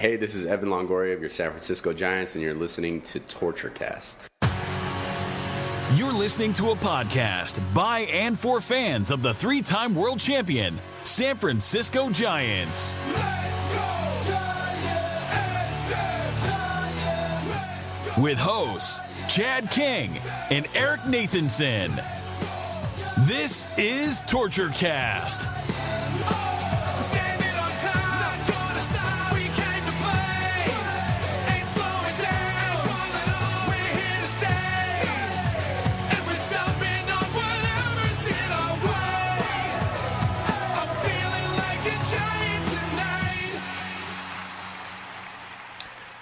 Hey, this is Evan Longoria of your San Francisco Giants, and you're listening to TortureCast. You're listening to a podcast by and for fans of the three-time world champion, San Francisco Giants. With hosts Chad King and Eric Nathanson. This is TortureCast.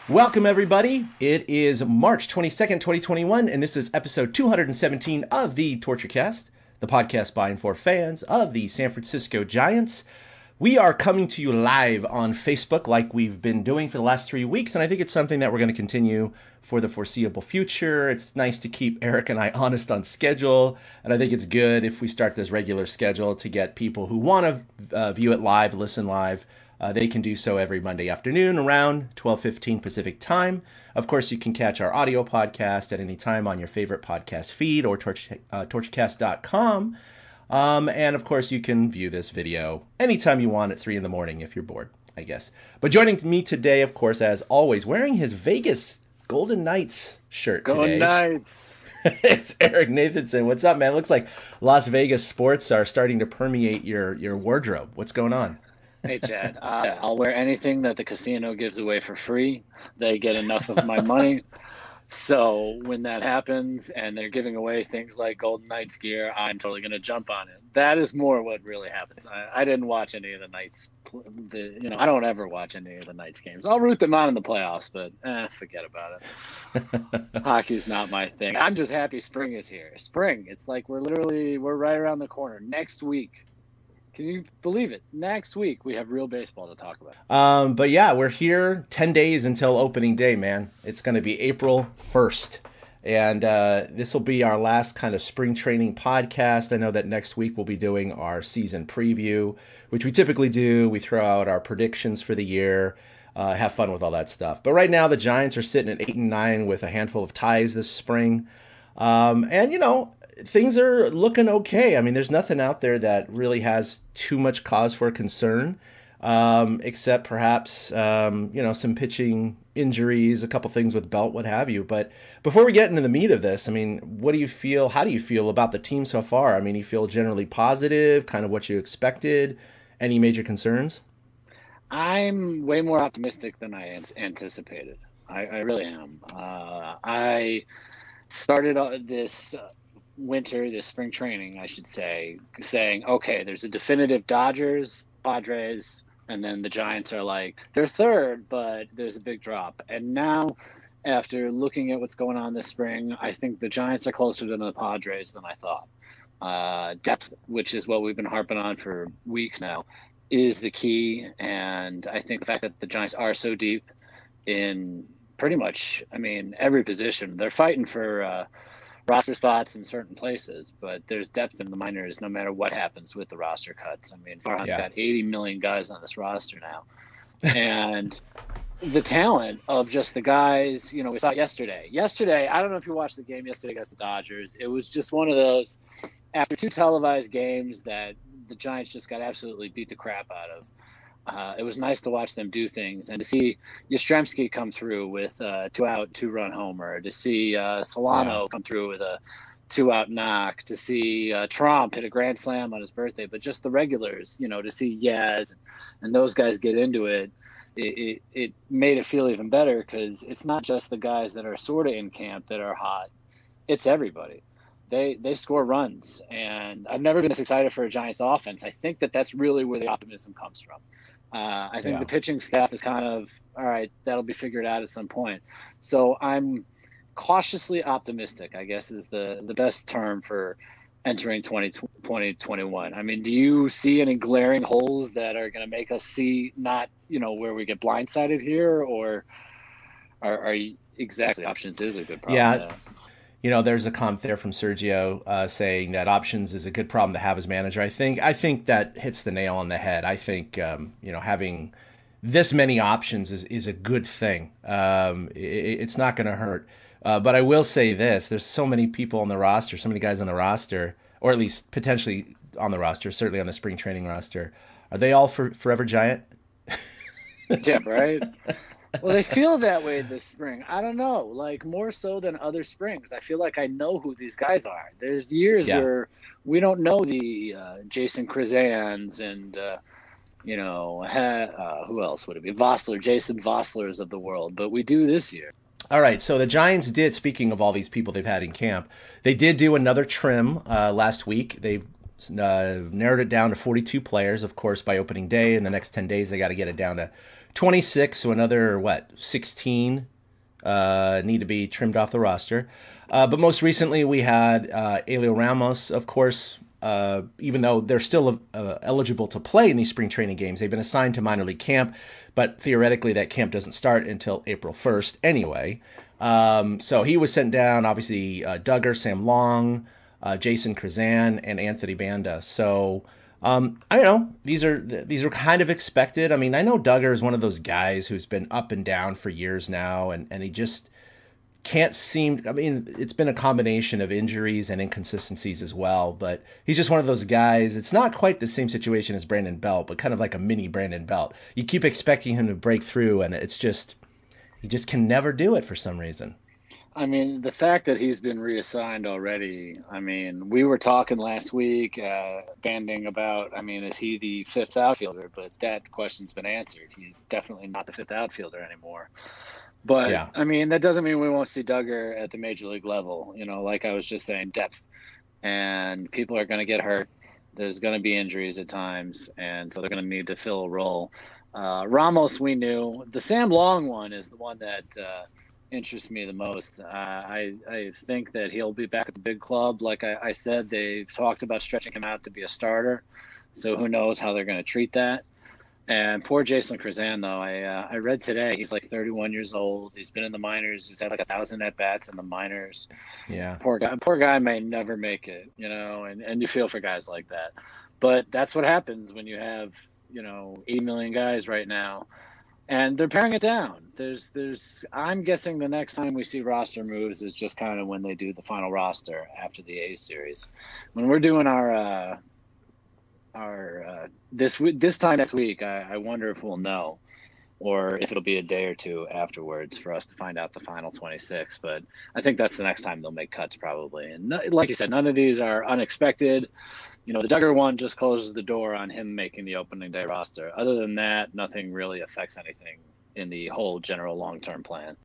Welcome, everybody. It is March 22nd, 2021, and this is episode 217 of the TortureCast, the podcast by and for fans of the San Francisco Giants. We are coming to you live on Facebook like we've been doing for the last 3 weeks, and I think it's something that we're going to continue for the foreseeable future. It's nice to keep Eric and I honest on schedule, and I think it's good if we start this regular schedule to get people who want to view it live, listen live. They can do so every Monday afternoon around 12:15 Pacific time. Of course, you can catch our audio podcast at any time on your favorite podcast feed or torchcast.com. And of course, you can view this video anytime you want at 3 in the morning if you're bored, I guess. But joining me today, of course, as always, wearing his Vegas Golden Knights shirt today. Golden Knights! It's Eric Nathanson. What's up, man? Looks like Las Vegas sports are starting to permeate your wardrobe. What's going on? Hey, Chad, I'll wear anything that the casino gives away for free. They get enough of my money. So when that happens and they're giving away things like Golden Knights gear, I'm totally going to jump on it. That is more what really happens. I didn't watch any of the Knights. I don't ever watch any of the Knights games. I'll root them on in the playoffs, but forget about it. Hockey's not my thing. I'm just happy spring is here. Spring. It's like we're right around the corner. Next week. Can you believe it? Next week, we have real baseball to talk about. But yeah, we're here 10 days until opening day, man. It's going to be April 1st. And this will be our last kind of spring training podcast. I know that next week we'll be doing our season preview, which we typically do. We throw out our predictions for the year, have fun with all that stuff. But right now, the Giants are sitting at 8-9 with a handful of ties this spring. Things are looking okay. I mean, there's nothing out there that really has too much cause for concern, except perhaps, some pitching injuries, a couple things with Belt, what have you. But before we get into the meat of this, I mean, what do you feel? How do you feel about the team so far? I mean, you feel generally positive, kind of what you expected? Any major concerns? I'm way more optimistic than I anticipated. I really am. I started this this spring training, I should say, saying, okay, there's a definitive Dodgers, Padres, and then the Giants are like, they're third, but there's a big drop. And now, after looking at what's going on this spring, I think the Giants are closer to the Padres than I thought. Depth, which is what we've been harping on for weeks now, is the key. And I think the fact that the Giants are so deep in pretty much, every position, they're fighting for roster spots in certain places, but there's depth in the minors no matter what happens with the roster cuts. Farhan's got 80 million guys on this roster now. And the talent of just the guys, we saw it yesterday. Yesterday, I don't know if you watched the game yesterday against the Dodgers. It was just one of those, after 2 televised games that the Giants just got absolutely beat the crap out of. It was nice to watch them do things and to see Yastrzemski come through with a 2-out, 2-run homer, to see Solano come through with a 2-out knock, to see Trump hit a grand slam on his birthday, but just the regulars, to see Yaz and those guys get into it, it made it feel even better because it's not just the guys that are sort of in camp that are hot. It's everybody. They score runs, and I've never been this excited for a Giants offense. I think that's really where the optimism comes from. I think the pitching staff is kind of, all right, that'll be figured out at some point. So I'm cautiously optimistic, I guess, is the best term for entering 2021. Do you see any glaring holes that are going to make us see not, where we get blindsided here, or are you exactly options is a good problem? Yeah. There's a comment there from Sergio saying that options is a good problem to have as manager. I think that hits the nail on the head. I think, having this many options is a good thing. It's not going to hurt. But I will say this: there's so many people on the roster, so many guys on the roster, or at least potentially on the roster, certainly on the spring training roster. Are they all forever Giant? Yeah, right. Well, they feel that way this spring. I don't know, like more so than other springs. I feel like I know who these guys are. There's years Yeah. where we don't know the Jason Krizans and who else would it be? Jason Vosslers of the world, but we do this year. All right, so the Giants did, speaking of all these people they've had in camp, they did do another trim last week. They narrowed it down to 42 players, of course, by opening day. In the next 10 days, they got to get it down to 26, so another, 16 need to be trimmed off the roster. But most recently, we had Elio Ramos, of course. Even though they're still eligible to play in these spring training games, they've been assigned to minor league camp, but theoretically that camp doesn't start until April 1st anyway. So he was sent down, obviously Duggar, Sam Long, Jason Krizan, and Anthony Banda. So I don't know. These are kind of expected. I mean, I know Duggar is one of those guys who's been up and down for years now, and he just can't seem. I mean, it's been a combination of injuries and inconsistencies as well, but he's just one of those guys. It's not quite the same situation as Brandon Belt, but kind of like a mini Brandon Belt. You keep expecting him to break through, and he just can never do it for some reason. I mean, the fact that he's been reassigned already, I mean, we were talking last week, banding about, I mean, is he the fifth outfielder? But that question's been answered. He's definitely not the fifth outfielder anymore. But, Yeah. I mean, that doesn't mean we won't see Duggar at the major league level. Like I was just saying, depth. And people are going to get hurt. There's going to be injuries at times. And so they're going to need to fill a role. Ramos, we knew. The Sam Long one is the one that interests me the most. I think that he'll be back at the big club. Like I said, they've talked about stretching him out to be a starter. So who knows how they're going to treat that. And poor Jason Krizan, though, I read today he's like 31 years old. He's been in the minors. He's had like 1,000 at bats in the minors. Yeah. Poor guy may never make it, and you feel for guys like that. But that's what happens when you have 80 million guys right now, and they're paring it down. I'm guessing the next time we see roster moves is just kind of when they do the final roster after the A series. When we're doing our this time next week, I wonder if we'll know, or if it'll be a day or two afterwards for us to find out the final 26. But I think that's the next time they'll make cuts probably. And like you said, none of these are unexpected. The Duggar one just closes the door on him making the opening day roster. Other than that, nothing really affects anything in the whole general long-term plan.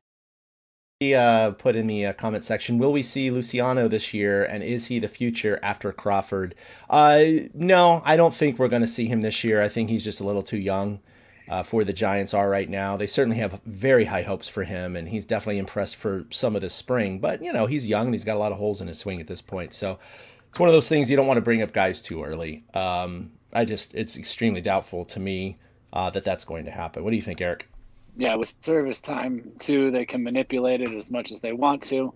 He put in the comment section, will we see Luciano this year, and is he the future after Crawford? No, I don't think we're going to see him this year. I think he's just a little too young for the Giants are right now. They certainly have very high hopes for him, and he's definitely impressed for some of this spring. But, he's young, and he's got a lot of holes in his swing at this point. So it's one of those things you don't want to bring up guys too early. It's extremely doubtful to me that that's going to happen. What do you think, Eric? Yeah, with service time, too, they can manipulate it as much as they want to.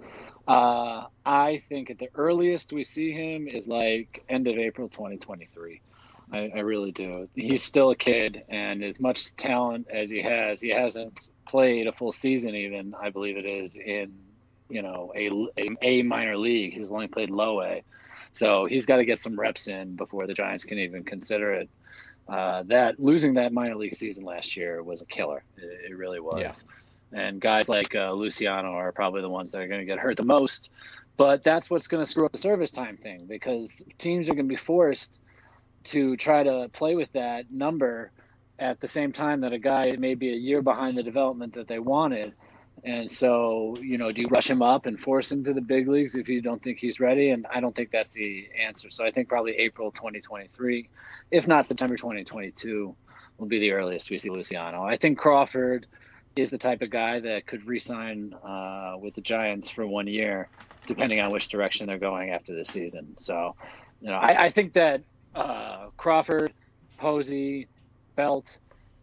I think at the earliest we see him is like end of April 2023. I really do. He's still a kid, and as much talent as he hasn't played a full season even, I believe it is, in a minor league. He's only played low A. So he's got to get some reps in before the Giants can even consider it. That losing that minor league season last year was a killer. It really was. Yeah. And guys like Luciano are probably the ones that are going to get hurt the most. But that's what's going to screw up the service time thing, because teams are going to be forced to try to play with that number at the same time that a guy may be a year behind the development that they wanted. And so, do you rush him up and force him to the big leagues if you don't think he's ready? And I don't think that's the answer. So I think probably April 2023, if not September 2022, will be the earliest we see Luciano. I think Crawford is the type of guy that could re-sign with the Giants for 1 year, depending on which direction they're going after this season. So, I think that Crawford, Posey, Belt,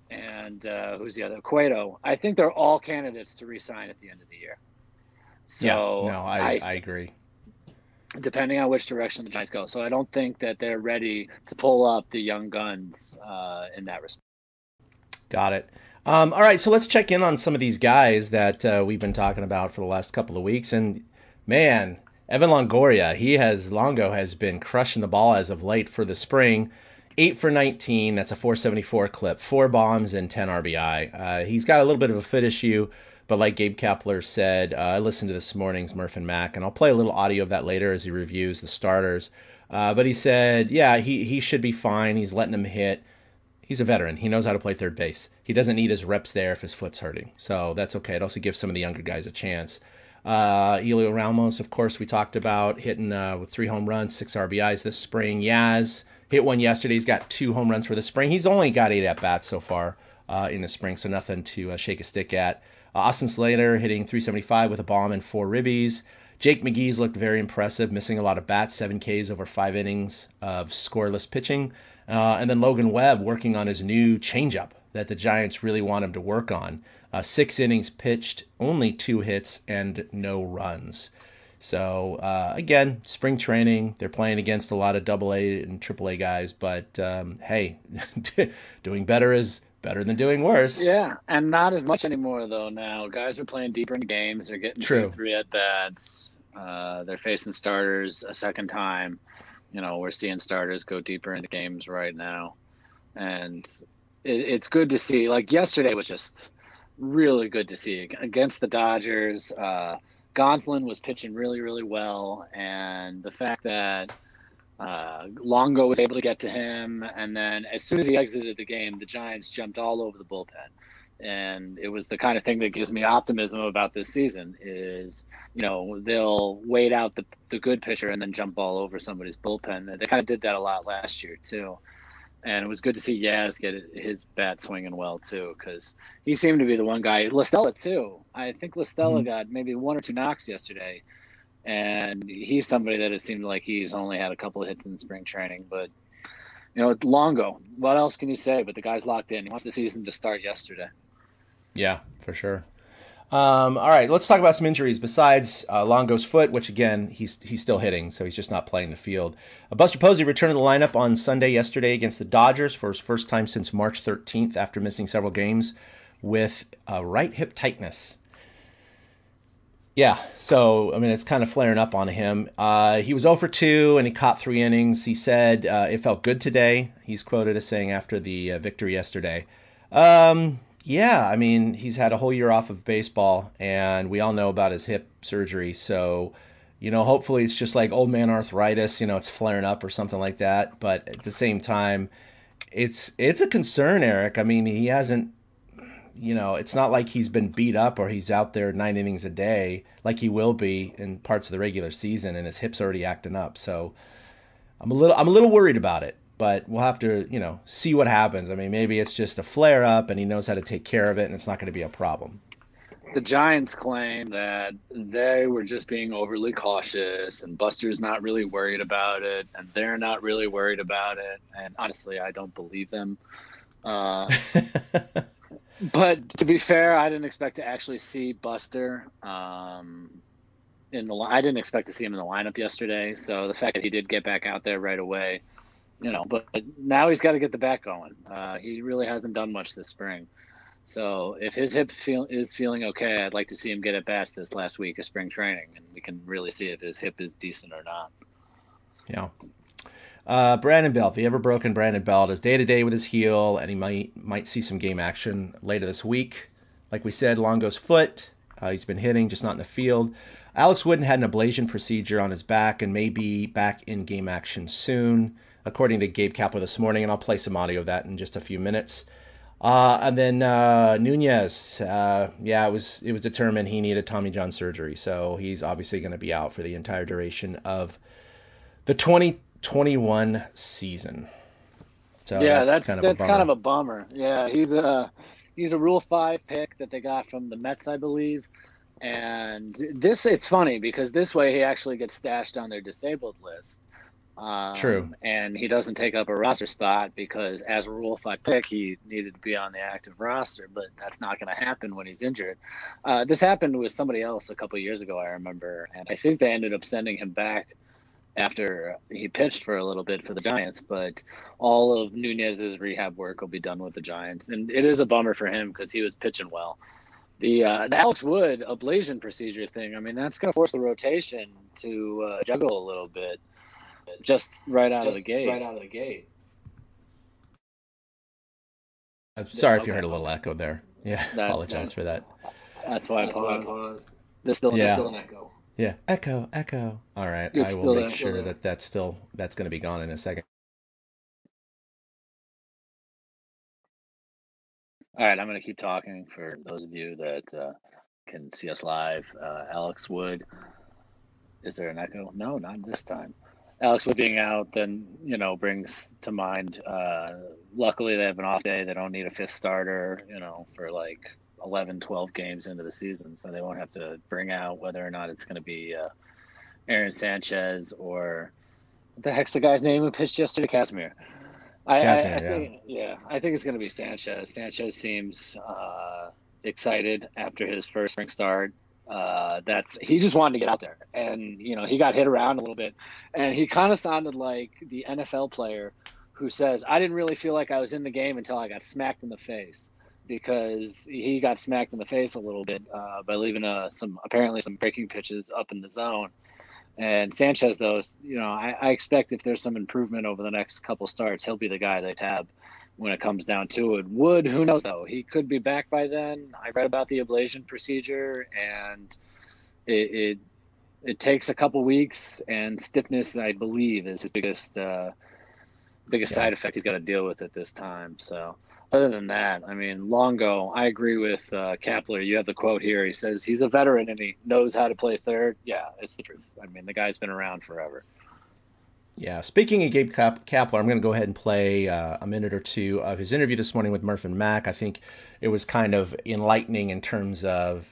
and who's the other? Cueto. I think they're all candidates to re-sign at the end of the year. So yeah, no, I agree. Depending on which direction the Giants go. So I don't think that they're ready to pull up the young guns in that respect. Got it. All right, so let's check in on some of these guys that we've been talking about for the last couple of weeks. And man, Evan Longo has been crushing the ball as of late for the spring. 8 for 19, that's a 474 clip, 4 bombs and 10 RBI. He's got a little bit of a foot issue, but like Gabe Kapler said, I listened to this morning's Murph and Mac, and I'll play a little audio of that later as he reviews the starters. But he said, yeah, he should be fine. He's letting him hit. He's a veteran. He knows how to play third base. He doesn't need his reps there if his foot's hurting. So that's okay. It also gives some of the younger guys a chance. Elio Ramos, of course, we talked about hitting with 3 home runs, 6 RBIs this spring. Yaz hit one yesterday. He's got 2 home runs for the spring. He's only got 8 at-bats so far in the spring, so nothing to shake a stick at. Austin Slater hitting 375 with a bomb and 4 ribbies. Jake McGee's looked very impressive, missing a lot of bats, 7 Ks over 5 innings of scoreless pitching. And then Logan Webb working on his new changeup that the Giants really want him to work on. 6 innings pitched, only 2 hits, and no runs. So, again, spring training. They're playing against a lot of AA and AAA guys. But, hey, doing better is better than doing worse. Yeah, and not as much anymore, though, now. Guys are playing deeper in games. They're getting 2 or 3 at-bats. They're facing starters a second time. We're seeing starters go deeper into games right now. And it's good to see. Like, yesterday was just really good to see. Against the Dodgers, Gonsolin was pitching really, really well. And the fact that Longo was able to get to him, and then as soon as he exited the game, the Giants jumped all over the bullpen. And it was the kind of thing that gives me optimism about this season is, they'll wait out the good pitcher and then jump all over somebody's bullpen. They kind of did that a lot last year, too. And it was good to see Yaz get his bat swinging well, too, because he seemed to be the one guy. Listella, too. I think Listella got maybe 1 or 2 knocks yesterday. And he's somebody that it seemed like he's only had a couple of hits in spring training. But, Longo, what else can you say? But the guy's locked in. He wants the season to start yesterday. Yeah, for sure. All right, let's talk about some injuries besides Longo's foot, which, again, he's still hitting, so he's just not playing the field. Buster Posey returned to the lineup on Sunday yesterday against the Dodgers for his first time since March 13th after missing several games with right hip tightness. Yeah, so, it's kind of flaring up on him. He was 0 for 2, and he caught 3 innings. He said it felt good today. He's quoted as saying after the victory yesterday. Yeah, he's had a whole year off of baseball, and we all know about his hip surgery. So, hopefully it's just like old man arthritis, it's flaring up or something like that. But at the same time, it's a concern, Eric. He hasn't, it's not like he's been beat up or he's out there 9 innings a day like he will be in parts of the regular season, and his hip's already acting up. So I'm a little worried about it. But we'll have to, see what happens. Maybe it's just a flare-up and he knows how to take care of it and it's not going to be a problem. The Giants claim that they were just being overly cautious and Buster's not really worried about it and they're not really worried about it. And honestly, I don't believe them. But to be fair, I didn't expect to actually see Buster I didn't expect to see him in the lineup yesterday. So the fact that he did get back out there right away, but now he's got to get the bat going. He really hasn't done much this spring. So if his hip is feeling okay, I'd like to see him get at bats this last week of spring training, and we can really see if his hip is decent or not. Yeah. Brandon Belt, the ever-broken Brandon Belt, is day-to-day with his heel, and he might see some game action later this week. Like we said, Longo's foot. He's been hitting, just not in the field. Alex Wooden had an ablation procedure on his back and may be back in game action soon, according to Gabe Kapler this morning, and I'll play some audio of that in just a few minutes. And then Nunez, it was determined he needed Tommy John surgery, so he's obviously going to be out for the entire duration of the 2021 season. So yeah, that's kind of a bummer. Yeah, he's a Rule 5 pick that they got from the Mets, I believe. And it's funny because this way he actually gets stashed on their disabled list. True. And he doesn't take up a roster spot because as a Rule 5 pick, he needed to be on the active roster, but that's not going to happen when he's injured. This happened with somebody else a couple of years ago, I remember, and I think they ended up sending him back after he pitched for a little bit for the Giants, but all of Nunez's rehab work will be done with the Giants. And it is a bummer for him because he was pitching well. The Alex Wood ablation procedure thing, I mean, that's going to force the rotation to juggle a little bit just right out of the gate. I'm sorry if you heard a little echo there. Yeah, apologize for that. That's why I paused. There's still an echo. Yeah, echo. All right, I will make sure that that's going to be gone in a second. All right, I'm going to keep talking for those of you that can see us live. Alex Wood, is there an echo? No, not this time. Alex Wood being out then, brings to mind, luckily they have an off day. They don't need a fifth starter, for like 11, 12 games into the season. So they won't have to bring out whether or not it's going to be Aaron Sanchez or what the heck's the guy's name who pitched yesterday? Casimir. I think it's going to be Sanchez. Sanchez seems excited after his first spring start. He just wanted to get out there, and he got hit around a little bit, and he kind of sounded like the NFL player who says, "I didn't really feel like I was in the game until I got smacked in the face," because he got smacked in the face a little bit by leaving some breaking pitches up in the zone. And Sanchez, though, I expect if there's some improvement over the next couple starts, he'll be the guy they tab when it comes down to it. Wood, who knows, though? He could be back by then. I read about the ablation procedure, and it takes a couple weeks, and stiffness, I believe, is his biggest side effect he's got to deal with at this time. So other than that, I mean, Longo, I agree with Kapler. You have the quote here. He says he's a veteran and he knows how to play third. Yeah, it's the truth. I mean, the guy's been around forever. Yeah, speaking of Gabe Kapler, I'm going to go ahead and play a minute or two of his interview this morning with Murph and Mac. I think it was kind of enlightening in terms of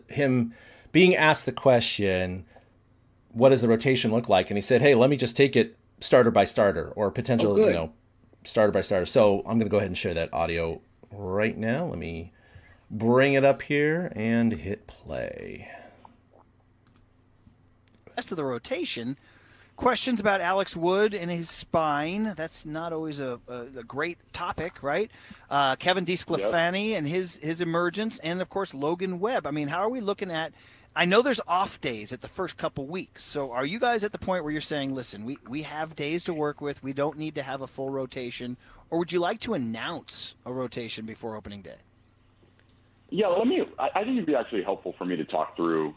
him being asked the question, what does the rotation look like? And he said, hey, let me just take it starter by starter or potential, starter by starter. So I'm going to go ahead and share that audio right now. Let me bring it up here and hit play. Rest of the rotation, questions about Alex Wood and his spine. That's not always a great topic, right? Kevin DeSclafani and his emergence, and of course Logan Webb. I mean, how are we looking at? I know there's off days at the first couple weeks. So are you guys at the point where you're saying, listen, we have days to work with. We don't need to have a full rotation. Or would you like to announce a rotation before opening day? Yeah, I think it'd be actually helpful for me to talk through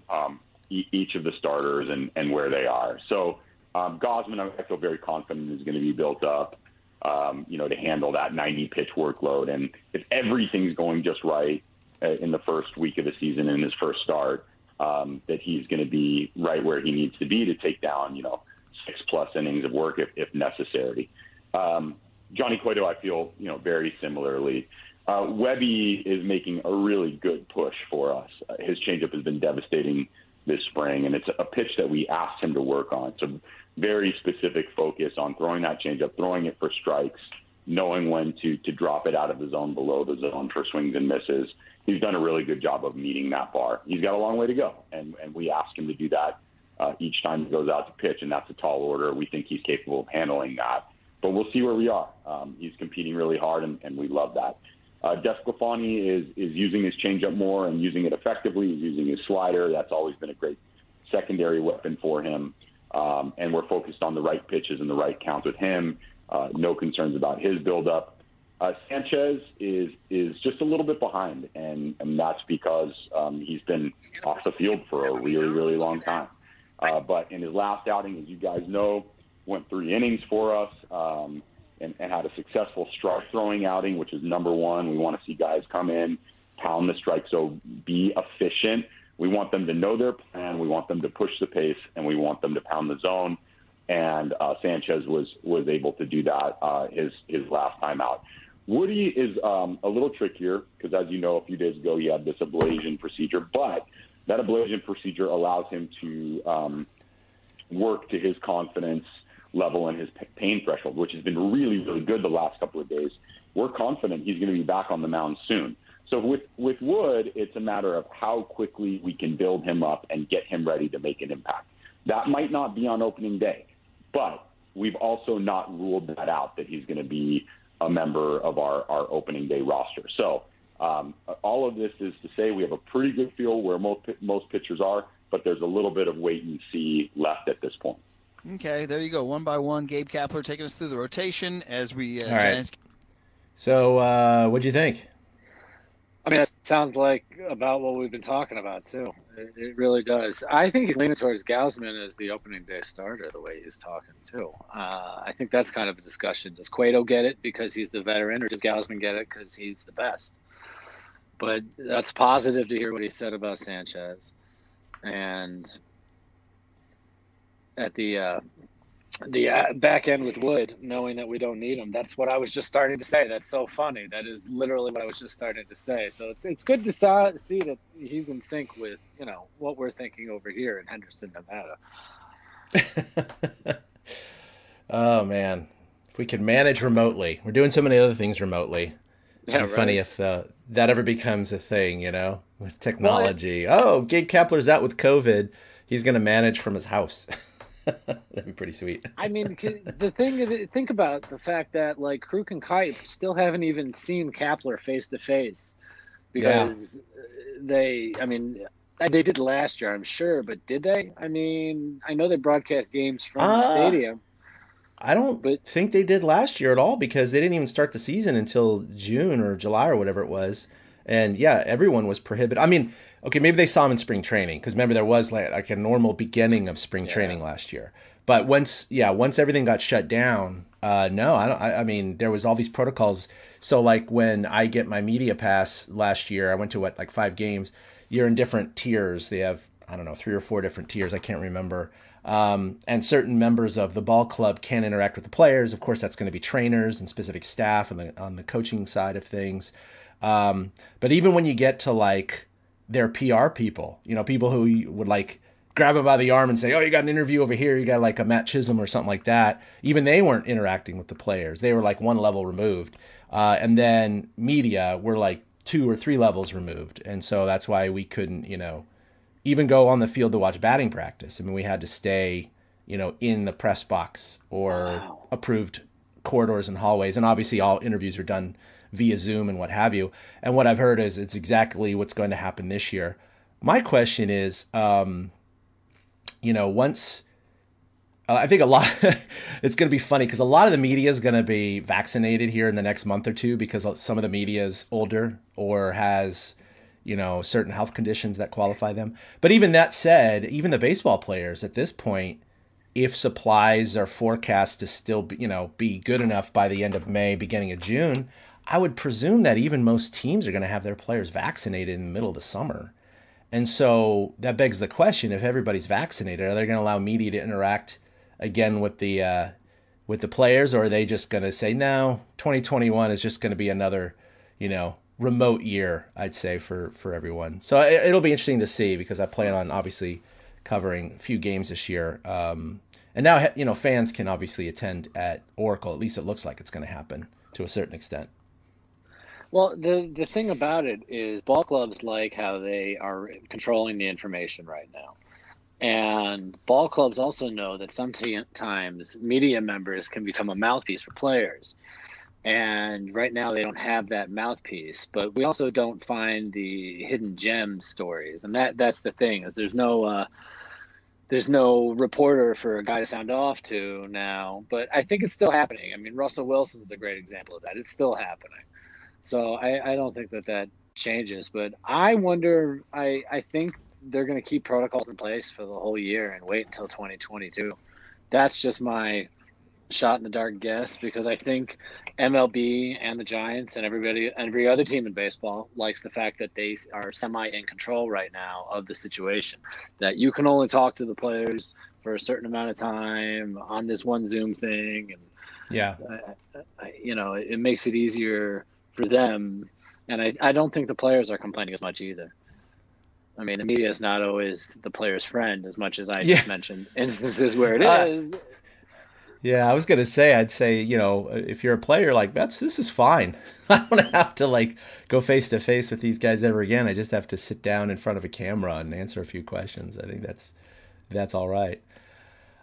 each of the starters and where they are. So Gausman, I feel very confident is going to be built up, to handle that 90-pitch workload. And if everything's going just right in the first week of the season in his first start, that he's going to be right where he needs to be to take down, 6+ innings of work if necessary. Johnny Cueto, I feel, very similarly. Webby is making a really good push for us. His changeup has been devastating this spring, and it's a pitch that we asked him to work on. So very specific focus on throwing that changeup, throwing it for strikes, knowing when to drop it out of the zone, below the zone for swings and misses. He's done a really good job of meeting that bar. He's got a long way to go, and we ask him to do that each time he goes out to pitch, and that's a tall order. We think he's capable of handling that, but we'll see where we are. He's competing really hard, and we love that. DeSclafani is using his changeup more and using it effectively. He's using his slider. That's always been a great secondary weapon for him, and we're focused on the right pitches and the right counts with him. No concerns about his buildup. Sanchez is just a little bit behind, and that's because he's been off the field for a really, really long time. But in his last outing, as you guys know, went 3 innings for us and had a successful strike throwing outing, which is number one. We want to see guys come in, pound the strike, so be efficient. We want them to know their plan. We want them to push the pace, and we want them to pound the zone. And Sanchez was able to do that his last time out. Woody is a little trickier because, as you know, a few days ago he had this ablation procedure, but that ablation procedure allows him to work to his confidence level and his pain threshold, which has been really, really good the last couple of days. We're confident he's going to be back on the mound soon. So with Wood, it's a matter of how quickly we can build him up and get him ready to make an impact. That might not be on opening day. But we've also not ruled that out, that he's going to be a member of our opening day roster. So all of this is to say we have a pretty good feel where most pitchers are, but there's a little bit of wait and see left at this point. Okay, there you go. One by one, Gabe Kapler taking us through the rotation as we All right. Giants. So what'd you think? I mean, that sounds like about what we've been talking about, too. It really does. I think he's leaning towards Gausman as the opening day starter, the way he's talking, too. I think that's kind of a discussion. Does Cueto get it because he's the veteran, or does Gausman get it because he's the best? But that's positive to hear what he said about Sanchez. And at the back end with Wood, knowing that we don't need him. That's what I was just starting to say. That's so funny. That is literally what I was just starting to say. So it's good to see that he's in sync with, what we're thinking over here in Henderson, Nevada. Oh, man. If we could manage remotely. We're doing so many other things remotely. Yeah, It'd be right. funny if that ever becomes a thing, with technology. Gabe Kapler's out with COVID. He's going to manage from his house. That'd be pretty sweet. I mean, think about the fact that Kruk and Kipe still haven't even seen Kapler face to face because they did last year, I'm sure, but did they? I mean, I know they broadcast games from the stadium. I don't think they did last year at all because they didn't even start the season until June or July or whatever it was. And everyone was prohibited. I mean, okay, maybe they saw him in spring training because remember there was like a normal beginning of spring training last year. But once everything got shut down, no, I mean, there was all these protocols. So like when I get my media pass last year, I went to 5 games. You're in different tiers. They have, I don't know, 3 or 4 different tiers. I can't remember. And certain members of the ball club can interact with the players. Of course, that's going to be trainers and specific staff on the coaching side of things. But even when you get to their PR people, people who would grab him by the arm and say, oh, you got an interview over here. You got a Matt Chisholm or something like that. Even they weren't interacting with the players. They were one level removed. And then media were 2 or 3 levels removed. And so that's why we couldn't, even go on the field to watch batting practice. I mean, we had to stay, in the press box or approved corridors and hallways. And obviously all interviews are done via Zoom and what have you. And what I've heard is it's exactly what's going to happen this year. My question is, once I think a lot, it's going to be funny because a lot of the media is going to be vaccinated here in the next month or two because some of the media is older or has, certain health conditions that qualify them. But even that said, even the baseball players at this point, if supplies are forecast to still be good enough by the end of May, beginning of June, I would presume that even most teams are going to have their players vaccinated in the middle of the summer. And so that begs the question, if everybody's vaccinated, are they going to allow media to interact again with the players, or are they just going to say, no, 2021 is just going to be another, remote year, I'd say, for everyone. So it'll be interesting to see because I plan on obviously covering a few games this year. And now, fans can obviously attend at Oracle. At least it looks like it's going to happen to a certain extent. Well, the thing about it is ball clubs like how they are controlling the information right now. And ball clubs also know that sometimes media members can become a mouthpiece for players. And right now they don't have that mouthpiece, but we also don't find the hidden gem stories. And that's the thing is there's no reporter for a guy to sound off to now, but I think it's still happening. I mean, Russell Wilson's a great example of that. It's still happening. So I don't think that changes, but I wonder, I think they're going to keep protocols in place for the whole year and wait until 2022. That's just my shot in the dark guess because I think MLB and the Giants and every other team in baseball likes the fact that they are semi in control right now of the situation, that you can only talk to the players for a certain amount of time on this one Zoom thing. And it makes it easier for them. And I don't think the players are complaining as much either. I mean, the media is not always the player's friend as much as I just mentioned instances where it is. Yeah, I was going to say, I'd say, if you're a player, this is fine. I don't have to go face to face with these guys ever again. I just have to sit down in front of a camera and answer a few questions. I think that's all right.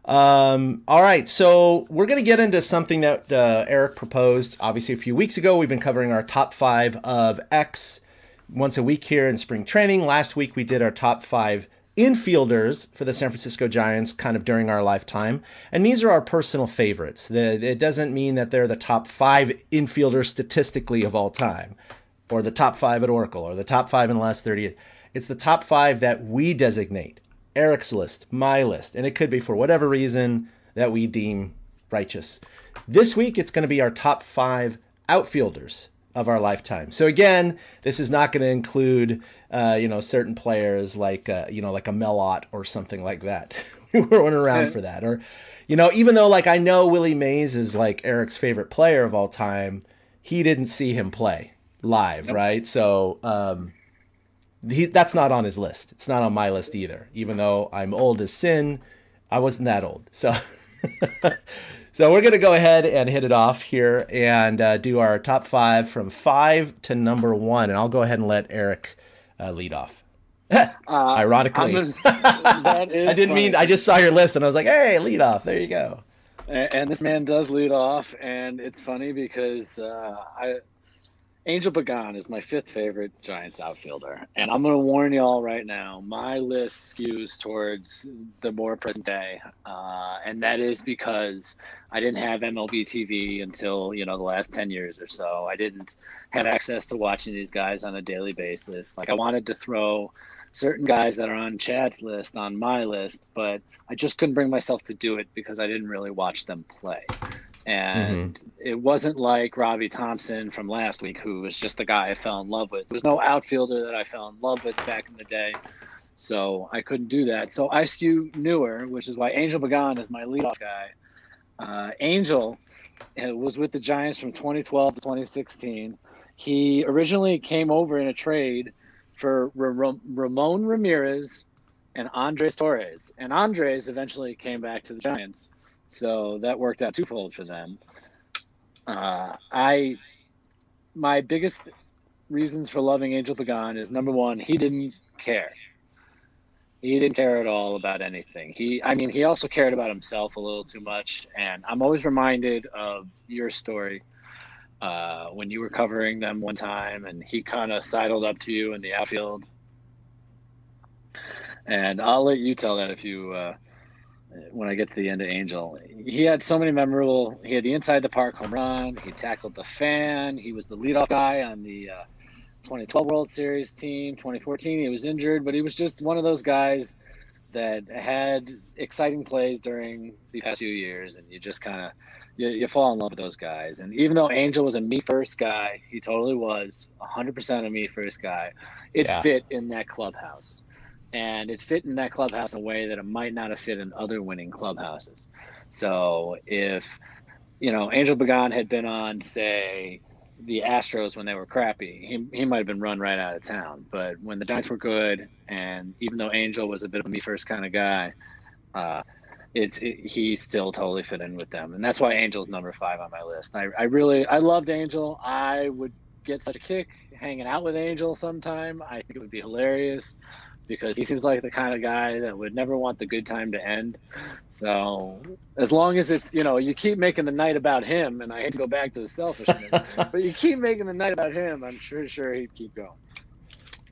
All right, so we're going to get into something that Eric proposed, obviously, a few weeks ago. We've been covering our top 5 of X once a week here in spring training. Last week, we did our top 5 infielders for the San Francisco Giants kind of during our lifetime. And these are our personal favorites. It doesn't mean that they're the top 5 infielders statistically of all time, or the top 5 at Oracle, or the top 5 in the last 30 years. It's the top 5 that we designate. Eric's list, my list, and it could be for whatever reason that we deem righteous. This week, it's going to be our top 5 outfielders of our lifetime. So again, this is not going to include, certain players like a Melott or something like that. We weren't around for that. Or, even though I know Willie Mays is Eric's favorite player of all time, he didn't see him play live, nope. Right? So, that's not on his list. It's not on my list either. Even though I'm old as sin, I wasn't that old. So so we're going to go ahead and hit it off here and do our top 5 from 5 to number 1. And I'll go ahead and let Eric lead off. Ironically. I didn't mean, I just saw your list and I was like, hey, lead off. There you go. And this man does lead off. And it's funny because Angel Pagan is my 5th favorite Giants outfielder. And I'm going to warn y'all right now, my list skews towards the more present day. And that is because I didn't have MLB TV until, the last 10 years or so. I didn't have access to watching these guys on a daily basis. I wanted to throw certain guys that are on Chad's list on my list, but I just couldn't bring myself to do it because I didn't really watch them play. And it wasn't like Robbie Thompson from last week, who was just the guy I fell in love with. There was no outfielder that I fell in love with back in the day, so I couldn't do that. So I skew newer, which is why Angel Pagan is my leadoff guy. Angel was with the Giants from 2012 to 2016. He originally came over in a trade for Ramon Ramirez and Andres Torres. And Andres eventually came back to the Giants. So that worked out twofold for them. My biggest reasons for loving Angel Pagan is, number one, he didn't care. He didn't care at all about anything. He also cared about himself a little too much. And I'm always reminded of your story when you were covering them one time and he kind of sidled up to you in the outfield. And I'll let you tell that if you when I get to the end of Angel. He had so many memorable. He had the inside the park home run. He tackled the fan. He was the leadoff guy on the 2012 World Series team. 2014, he was injured, but he was just one of those guys that had exciting plays during the past few years, and you just kind of you fall in love with those guys. And even though Angel was a me first guy, he totally was 100% a me first guy. It fit in that clubhouse. And it fit in that clubhouse in a way that it might not have fit in other winning clubhouses. So if, Angel Pagan had been on, say, the Astros when they were crappy, he might have been run right out of town. But when the Giants were good, and even though Angel was a bit of a me first kind of guy, he still totally fit in with them. And that's why Angel's number 5 on my list. I loved Angel. I would get such a kick hanging out with Angel sometime. I think it would be hilarious, because he seems like the kind of guy that would never want the good time to end. So as long as it's, you keep making the night about him, and I hate to go back to the selfishness, but you keep making the night about him, I'm sure he'd keep going.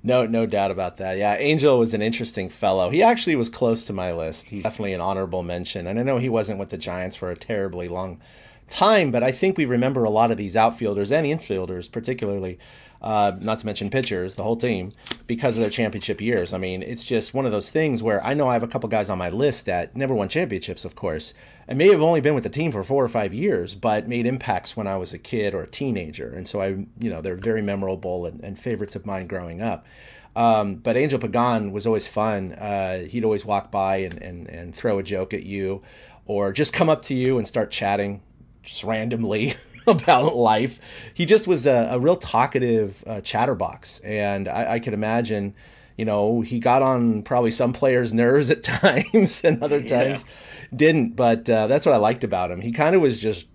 No doubt about that. Yeah, Angel was an interesting fellow. He actually was close to my list. He's definitely an honorable mention. And I know he wasn't with the Giants for a terribly long time, but I think we remember a lot of these outfielders and infielders, particularly, not to mention pitchers, the whole team, because of their championship years. I mean, it's just one of those things where I know I have a couple guys on my list that never won championships, of course, and may have only been with the team for 4 or 5 years, but made impacts when I was a kid or a teenager. And so they're very memorable and favorites of mine growing up. But Angel Pagan was always fun. He'd always walk by and throw a joke at you, or just come up to you and start chatting just randomly about life. He just was a real talkative chatterbox, and I could imagine, he got on probably some players' nerves at times, and other times didn't. But that's what I liked about him. He kind of was just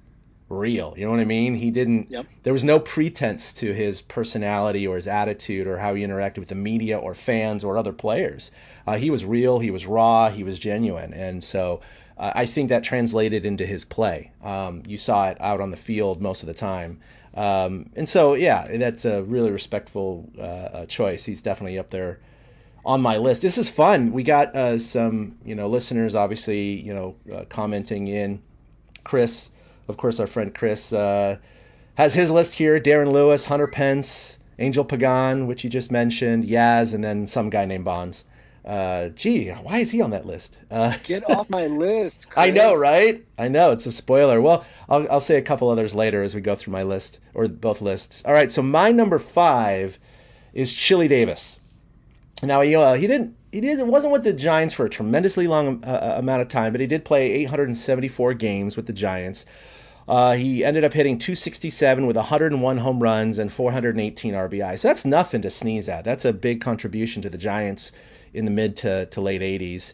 real. You know what I mean? He didn't. Yep. There was no pretense to his personality or his attitude or how he interacted with the media or fans or other players. He was real. He was raw. He was genuine, and so. I think that translated into his play. You saw it out on the field most of the time. And so, yeah, that's a really respectful choice. He's definitely up there on my list. This is fun. We got some, listeners obviously, commenting in. Chris, of course, our friend Chris has his list here. Darren Lewis, Hunter Pence, Angel Pagan, which you just mentioned, Yaz, and then some guy named Bonds. Gee, why is he on that list? Get off my list, Chris. I know, right? I know, it's a spoiler. Well, I'll say a couple others later as we go through my list, or both lists. All right, so my number 5 is Chili Davis. Now, he wasn't with the Giants for a tremendously long amount of time, but he did play 874 games with the Giants. He ended up hitting 267 with 101 home runs and 418 RBI. So that's nothing to sneeze at. That's a big contribution to the Giants in the mid to late 80s.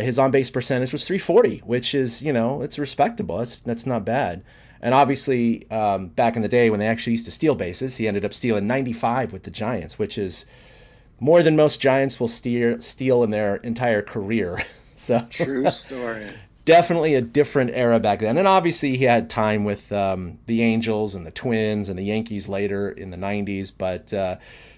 His on-base percentage was 340, which is, it's respectable. That's not bad. And obviously, back in the day when they actually used to steal bases, he ended up stealing 95 with the Giants, which is more than most Giants will steal in their entire career. So true story. Definitely a different era back then. And obviously he had time with the Angels and the Twins and the Yankees later in the 90s. But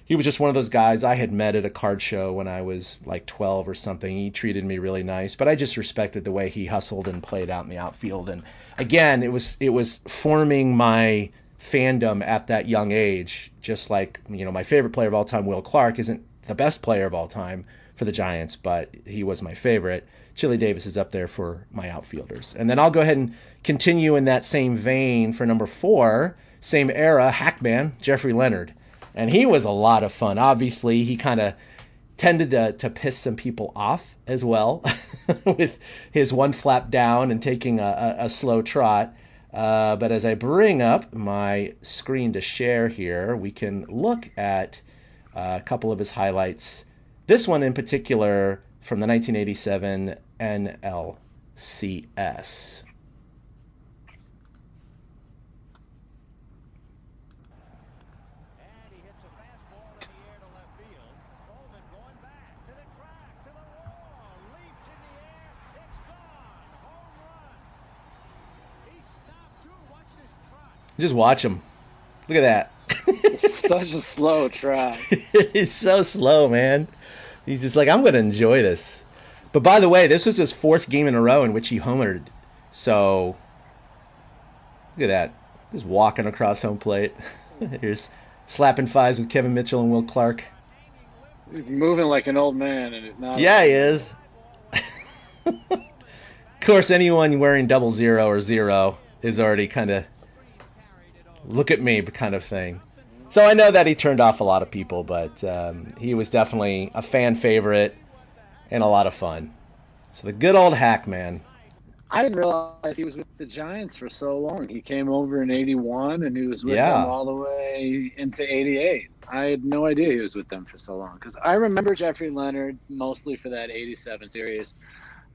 he was just one of those guys I had met at a card show when I was like 12 or something. He treated me really nice. But I just respected the way he hustled and played out in the outfield. And again, it was forming my fandom at that young age. Just like, my favorite player of all time, Will Clark, isn't the best player of all time for the Giants, but he was my favorite. Chili Davis is up there for my outfielders. And then I'll go ahead and continue in that same vein for number 4, same era, Hackman, Jeffrey Leonard. And he was a lot of fun. Obviously, he kind of tended to piss some people off as well with his one flap down and taking a slow trot. But as I bring up my screen to share here, we can look at a couple of his highlights. This one in particular from the 1987 NLCS. Just watch him. Look at that. Such a slow trot. He's so slow, man. He's just like, I'm going to enjoy this. But by the way, this was his 4th game in a row in which he homered. So, look at that. Just walking across home plate. Here's slapping fives with Kevin Mitchell and Will Clark. He's moving like an old man, and he's not. Yeah, he is. Of course, anyone wearing 00 or 0 is already kind of look at me kind of thing. So I know that he turned off a lot of people, but he was definitely a fan favorite and a lot of fun. So the good old Hackman. I didn't realize he was with the Giants for so long. He came over in 81, and he was with them all the way into 88. I had no idea he was with them for so long, because I remember Jeffrey Leonard mostly for that 87 series.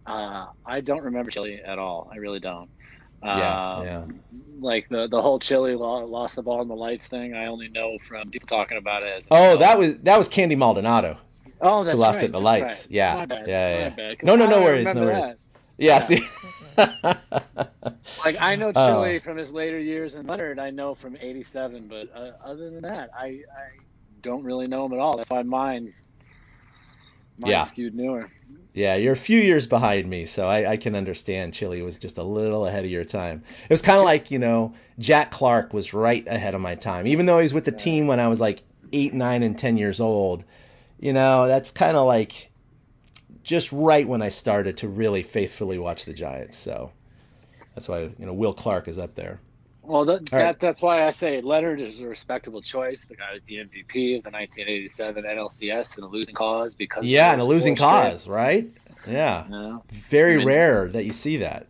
I don't remember Chili at all. I really don't. Like the whole Chili lost the ball in the lights thing, I only know from people talking about it as that was Candy Maldonado. Oh, that's who lost right. it in the lights. Right. Yeah. My bad. Yeah. My bad. No worries. No worries. That. Yeah. See? Like, I know Chili from his later years, and Leonard I know from 87, but other than that, I don't really know him at all. That's why mine skewed newer. Yeah, you're a few years behind me, so I can understand Chili was just a little ahead of your time. It was kind of like, Jack Clark was right ahead of my time. Even though he was with the team when I was like 8, 9, and 10 years old, that's kind of like just right when I started to really faithfully watch the Giants. So that's why, Will Clark is up there. Well, that's why I say Leonard is a respectable choice. The guy was the MVP of the 1987 NLCS in a losing cause in a losing cause, right? Yeah. Very rare that you see that.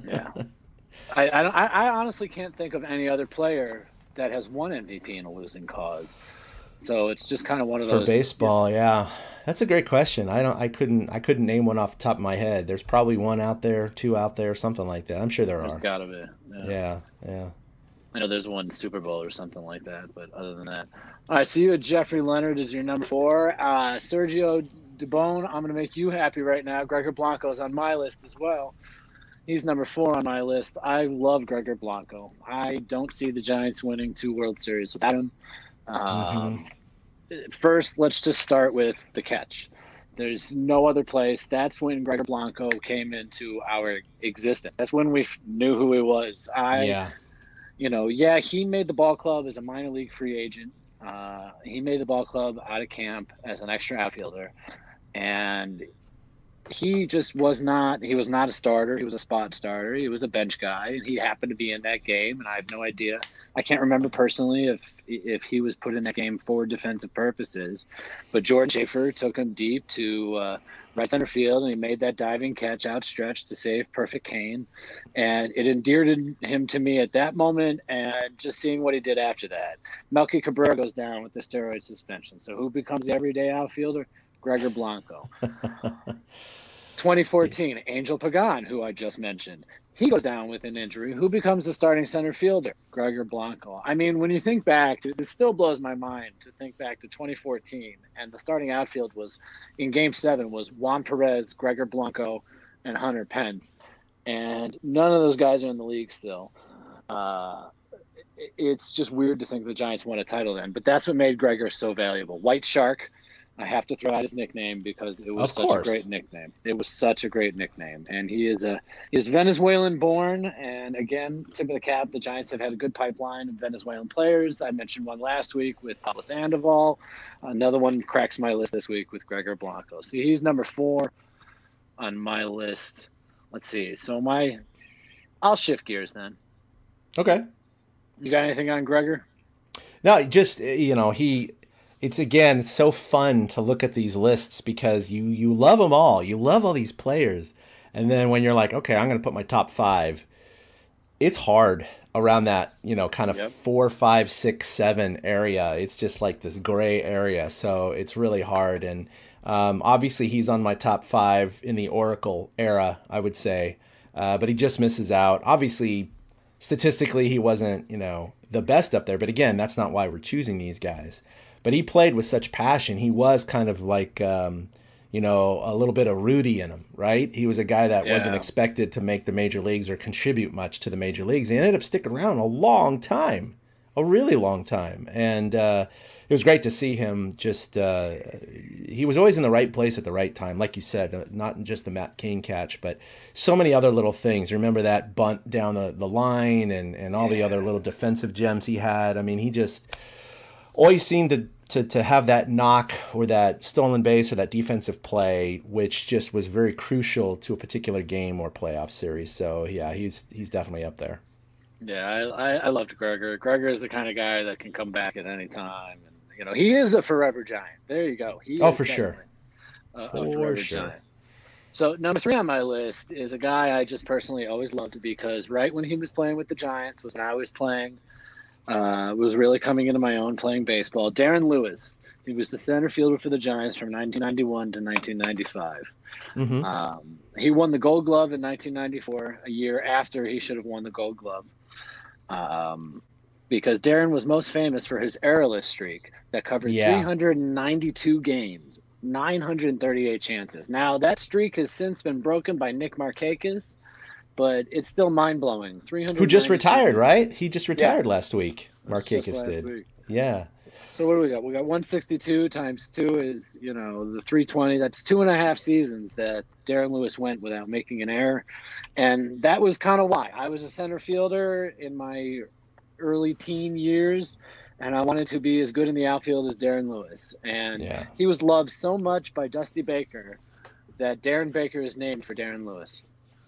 Yeah. I honestly can't think of any other player that has won MVP in a losing cause. So it's just kind of one of those. For baseball, yeah. That's a great question. I couldn't name one off the top of my head. There's probably one out there, 2 out there, something like that. I'm sure there's got to be. Yeah. I know there's one Super Bowl or something like that, but other than that. All right, so you had Jeffrey Leonard as your number 4. Sergio Dubon, I'm going to make you happy right now. Gregor Blanco is on my list as well. He's number 4 on my list. I love Gregor Blanco. I don't see the Giants winning 2 World Series without him. First, let's just start with the catch. There's no other place. That's when Gregor Blanco came into our existence. That's when we knew who he was. He made the ball club as a minor league free agent. He made the ball club out of camp as an extra outfielder. And he was not a starter. He was a spot starter. He was a bench guy, and he happened to be in that game. And I have no idea. I can't remember personally if he was put in that game for defensive purposes. But Jordan Schaefer took him deep to right center field, and he made that diving catch outstretched to save Perfect Kane. And it endeared him to me at that moment, and just seeing what he did after that. Melky Cabrera goes down with the steroid suspension. So who becomes the everyday outfielder? Gregor Blanco. 2014, Angel Pagan, who I just mentioned. He goes down with an injury. Who becomes the starting center fielder? Gregor Blanco. I mean, when you think back, it still blows my mind to think back to 2014, and the starting outfield was, in Game 7, was Juan Perez, Gregor Blanco, and Hunter Pence. And none of those guys are in the league still. It's just weird to think the Giants won a title then, but that's what made Gregor so valuable. White Shark. I have to throw out his nickname because it was such a great nickname. It was such a great nickname. And he is Venezuelan born. And again, tip of the cap, the Giants have had a good pipeline of Venezuelan players. I mentioned one last week with Pablo Sandoval. Another one cracks my list this week with Gregor Blanco. So he's number 4 on my list. Let's see. So I'll shift gears then. Okay. You got anything on Gregor? No, just, it's so fun to look at these lists because you love them all. You love all these players. And then when you're like, okay, I'm going to put my top 5, it's hard around that, kind of 4, 5, 6, 7 area. It's just like this gray area. So it's really hard. And obviously he's on my top 5 in the Oracle era, I would say. But he just misses out. Obviously, statistically, he wasn't, the best up there. But again, that's not why we're choosing these guys. But he played with such passion. He was kind of like, a little bit of Rudy in him, right? He was a guy that wasn't expected to make the major leagues or contribute much to the major leagues. He ended up sticking around a long time, a really long time. And it was great to see him just, he was always in the right place at the right time. Like you said, not just the Matt Cain catch, but so many other little things. Remember that bunt down the line and all the other little defensive gems he had? I mean, he just always seemed to have that knock or that stolen base or that defensive play, which just was very crucial to a particular game or playoff series. So yeah, he's definitely up there. Yeah, I loved Gregor. Gregor is the kind of guy that can come back at any time, and he is a forever Giant. There you go. For sure. A forever Giant. So number 3 on my list is a guy I just personally always loved because right when he was playing with the Giants was when I was playing. Was really coming into my own playing baseball. Darren Lewis. He was the center fielder for the Giants from 1991 to 1995. Mm-hmm. He won the Gold Glove in 1994, a year after he should have won the Gold Glove. Because Darren was most famous for his errorless streak that covered 392 games, 938 chances. Now, that streak has since been broken by Nick Markakis, but it's still mind-blowing. Who just retired, right? He just retired last week. Markakis did. Week. Yeah. So what do we got? We got 162 times 2 is, the 320. That's 2.5 seasons that Darren Lewis went without making an error. And that was kind of why. I was a center fielder in my early teen years, and I wanted to be as good in the outfield as Darren Lewis. And he was loved so much by Dusty Baker that Darren Baker is named for Darren Lewis.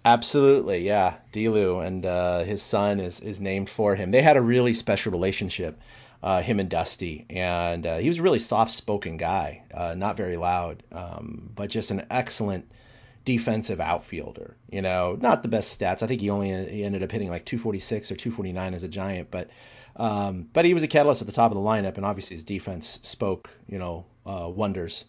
Absolutely, yeah. D-Lew and his son is named for him. They had a really special relationship, him and Dusty. And he was a really soft-spoken guy, not very loud, but just an excellent defensive outfielder. Not the best stats. I think he ended up hitting like 246 or 249 as a Giant, but he was a catalyst at the top of the lineup, and obviously his defense spoke, wonders.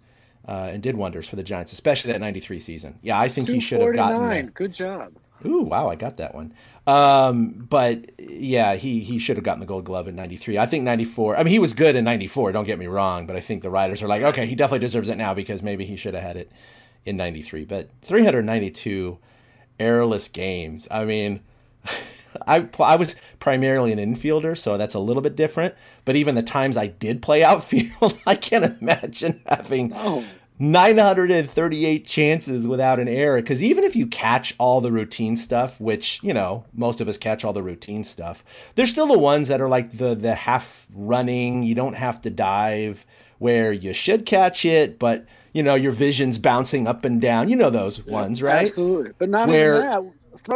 And did wonders for the Giants, especially that 93 season. Yeah, I think he should have gotten there. Good job. Ooh, wow, I got that one. But yeah, he should have gotten the Gold Glove in 93. I think 94, I mean, he was good in 94, don't get me wrong, but I think the writers are like, okay, he definitely deserves it now because maybe he should have had it in 93. But 392 errorless games. I mean, I was primarily an infielder, so that's a little bit different. But even the times I did play outfield, I can't imagine having 938 chances without an error. Because even if you catch all the routine stuff, which, most of us catch all the routine stuff, there's still the ones that are like the half running, you don't have to dive, where you should catch it, but, your vision's bouncing up and down. You know those ones, right? Absolutely. But not Where, even that.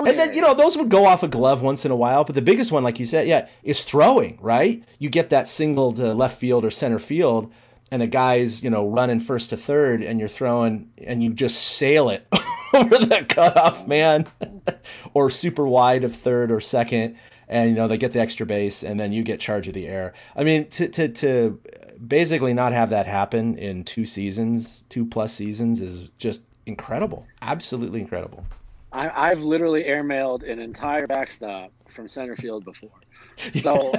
And then, those would go off a glove once in a while. But the biggest one, like you said, is throwing, right? You get that single to left field or center field, and a guy's, running first to third, and you're throwing, and you just sail it over the cutoff man, or super wide of third or second, and, they get the extra base, and then you get charge of the air. I mean, to basically not have that happen in 2+ seasons is just incredible. Absolutely incredible. I've literally airmailed an entire backstop from center field before. So,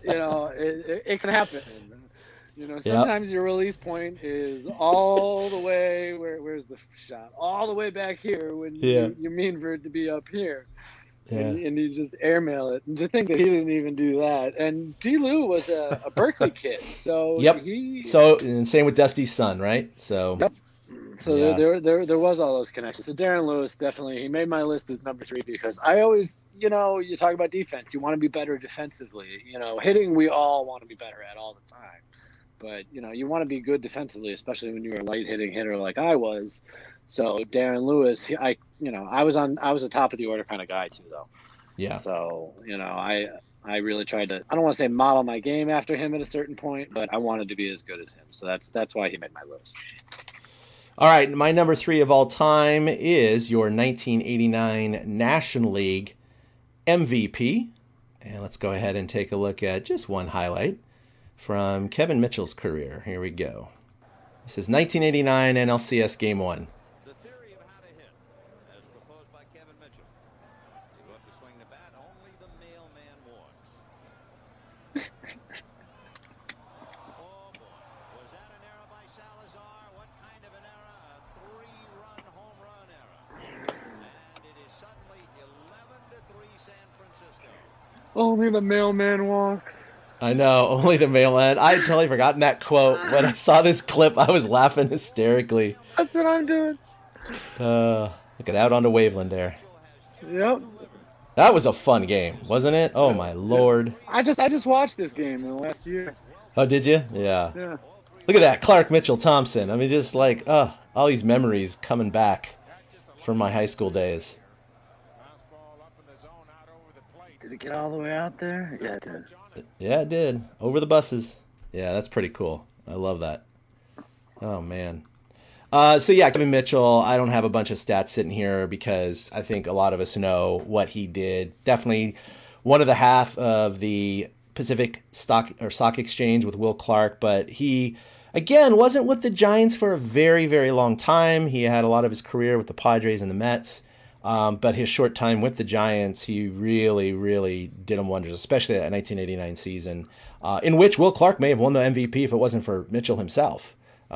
it can happen. Sometimes your release point is all the way, where's the shot? All the way back here when you mean for it to be up here. Yeah. And you just airmail it. And to think that he didn't even do that. And D. Lou was a Berkeley kid. So and same with Dusty's son, right? So yep. So there was all those connections. So Darren Lewis, definitely, he made my list as number 3 because I always, you talk about defense. You want to be better defensively. Hitting, we all want to be better at all the time. But, you want to be good defensively, especially when you're a light hitting hitter like I was. So Darren Lewis, I was a top of the order kind of guy too, though. Yeah. So, I really tried to, I don't want to say model my game after him at a certain point, but I wanted to be as good as him. So that's why he made my list. All right, my number 3 of all time is your 1989 National League MVP. And let's go ahead and take a look at just one highlight from Kevin Mitchell's career. Here we go. This is 1989 NLCS Game 1. The theory of how to hit, as proposed by Kevin Mitchell. You go up to swing the bat, only the mailman walks. Oh boy, was that an error by Salazar? What kind of an error? A 3-run home run error. And it is suddenly 11-3 San Francisco. Only the mailman walks. I know, only the mailman. I had totally forgotten that quote. When I saw this clip, I was laughing hysterically. That's what I'm doing. Look at Out onto Waveland there. Yep. That was a fun game, wasn't it? Oh my lord. I just watched this game in the last year. Oh, did you? Yeah. Yeah. Look at that, Clark Mitchell Thompson. I mean, just like, all these memories coming back from my high school days. Did it get all the way out there? Yeah, it did. Yeah, it did. Over the buses. Yeah, that's pretty cool. I love that. Oh, man. Kevin Mitchell, I don't have a bunch of stats sitting here because I think a lot of us know what he did. Definitely one of the half of the Pacific Stock Exchange with Will Clark, but he, again, wasn't with the Giants for a very, very long time. He had a lot of his career with the Padres and the Mets. But his short time with the Giants, he really, really did him wonders, especially that 1989 season, in which Will Clark may have won the MVP if it wasn't for Mitchell himself.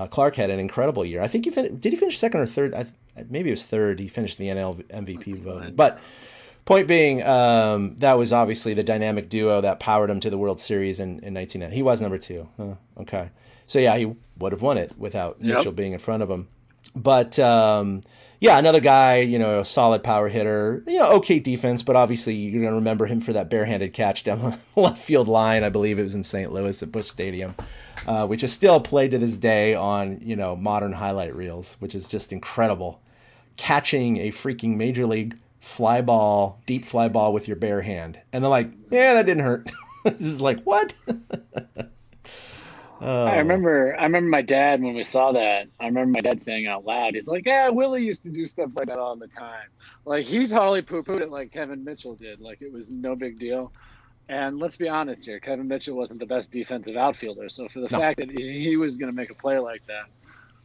Clark had an incredible year. I think did he finish second or third? Maybe it was third. He finished the NL MVP voting. But point being, that was obviously the dynamic duo that powered him to the World Series in 1990. He was number 2. Okay. So, yeah, he would have won it without Mitchell being in front of him. But, another guy, a solid power hitter, okay defense, but obviously you're going to remember him for that barehanded catch down the left field line. I believe it was in St. Louis at Busch Stadium, which is still played to this day on, modern highlight reels, which is just incredible. Catching a freaking major league deep fly ball with your bare hand. And they're like, yeah, that didn't hurt. This is like, what? I remember my dad, when we saw that, I remember my dad saying out loud, he's like, yeah, Willie used to do stuff like that all the time. Like, he totally poo-pooed it like Kevin Mitchell did. Like, it was no big deal. And let's be honest here, Kevin Mitchell wasn't the best defensive outfielder. So for the fact that he was going to make a play like that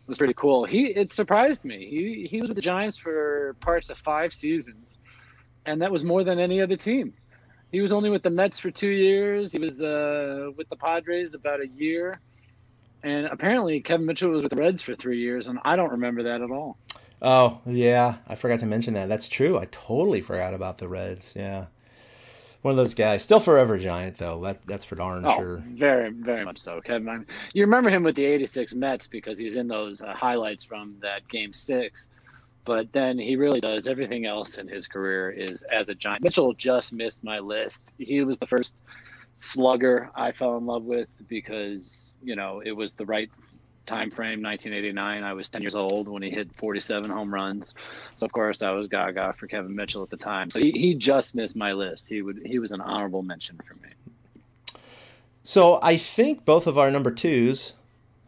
was pretty cool. It surprised me. He was with the Giants for parts of 5 seasons, and that was more than any other team. He was only with the Mets for 2 years. He was with the Padres about a year. And apparently Kevin Mitchell was with the Reds for 3 years, and I don't remember that at all. Oh, yeah. I forgot to mention that. That's true. I totally forgot about the Reds. Yeah. One of those guys. Still forever Giant, though. That's for darn Oh, sure. very, very much so, Kevin. I mean, you remember him with the '86 Mets because he's in those highlights from that Game 6. But then he really does everything else in his career is as a Giant. Mitchell just missed my list. He was the first slugger I fell in love with because, it was the right time frame, 1989. I was 10 years old when he hit 47 home runs. So, of course, I was gaga for Kevin Mitchell at the time. So he just missed my list. He was an honorable mention for me. So I think both of our number twos,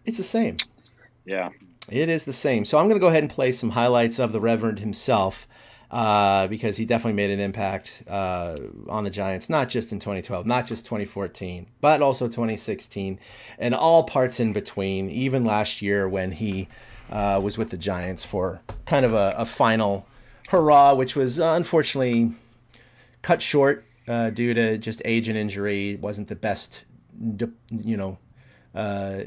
it's the same. Yeah. It is the same. So I'm going to go ahead and play some highlights of the Reverend himself because he definitely made an impact on the Giants, not just in 2012, not just 2014, but also 2016 and all parts in between, even last year when he was with the Giants for kind of a final hurrah, which was unfortunately cut short due to just age and injury. It wasn't the best,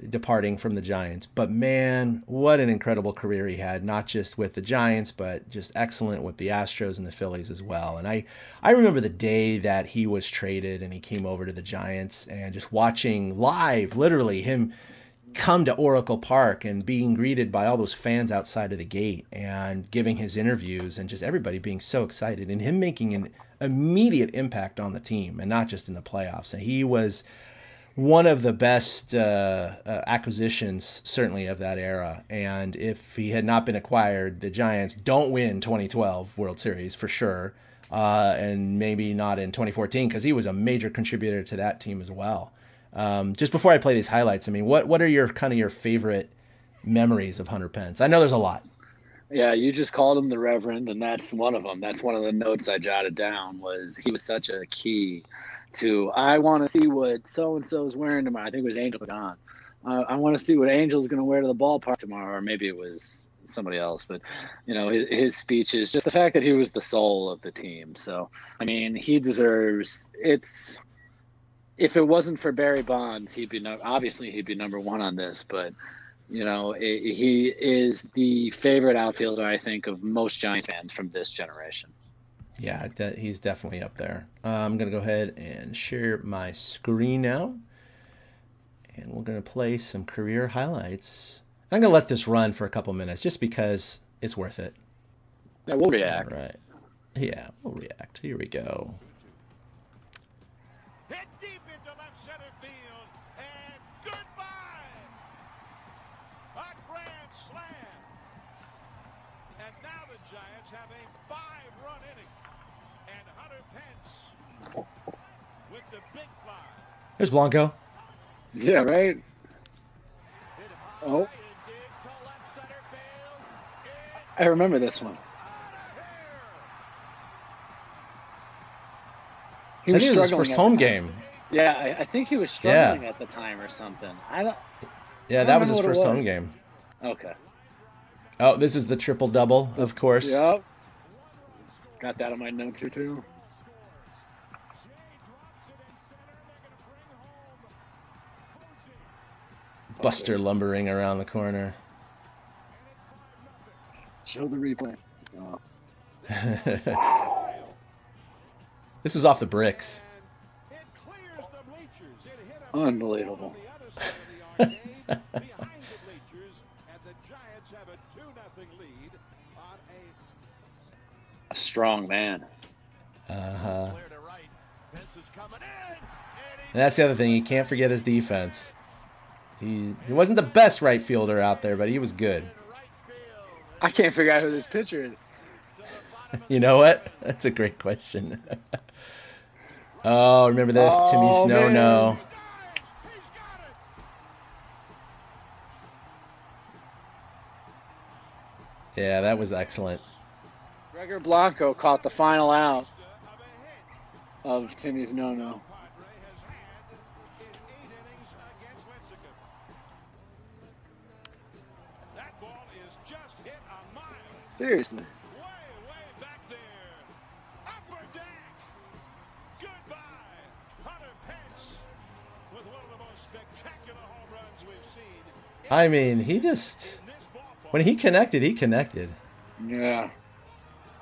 departing from the Giants. But man, what an incredible career he had, not just with the Giants, but just excellent with the Astros and the Phillies as well. And I remember the day that he was traded and he came over to the Giants and just watching live, literally, him come to Oracle Park and being greeted by all those fans outside of the gate and giving his interviews and just everybody being so excited and him making an immediate impact on the team and not just in the playoffs. And he was one of the best acquisitions, certainly, of that era. And if he had not been acquired, the Giants don't win 2012 World Series for sure, and maybe not in 2014 because he was a major contributor to that team as well. Just before I play these highlights, I mean, what are your favorite memories of Hunter Pence? I know there's a lot. Yeah, you just called him the Reverend, and that's one of them. That's one of the notes I jotted down was he was such a key to, I want to see what so-and-so is wearing tomorrow. I think it was Angel Pagan. I want to see what Angel's going to wear to the ballpark tomorrow, or maybe it was somebody else. But, his speeches, just the fact that he was the soul of the team. So, I mean, he deserves – if it wasn't for Barry Bonds, he'd be number one on this. But, he is the favorite outfielder, I think, of most Giant fans from this generation. Yeah, he's definitely up there. I'm going to go ahead and share my screen now. And we're going to play some career highlights. I'm going to let this run for a couple minutes just because it's worth it. Yeah, we'll react. All right. Yeah, we'll react. Here we go. Hit deep into left center field, and goodbye! A grand slam! And now the Giants have a 5-run inning. And Hunter Pence with the big fly. There's Blanco. Yeah, right? Oh. I remember this one. He was I think it was his struggling first at home the time. game. Yeah, I think he was struggling at the time or something. Yeah, that was his first home game. Okay. Oh, this is the triple-double, of course. Yep. Got that on my notes here, too. Buster lumbering around the corner. Show the replay. Oh. This was off the bricks. Unbelievable. A strong man. Uh-huh. And that's the other thing. You can't forget his defense. He wasn't the best right fielder out there, but he was good. I can't figure out who this pitcher is. You know what? That's a great question. Oh, remember this? Timmy's no. Yeah, that was excellent. Gregor Blanco caught the final out of Timmy's no. Seriously. Way back there. Upper deck. Goodbye. Hunter Pence with one of the most spectacular home runs we've seen. I mean, he just, when he connected, he connected. Yeah.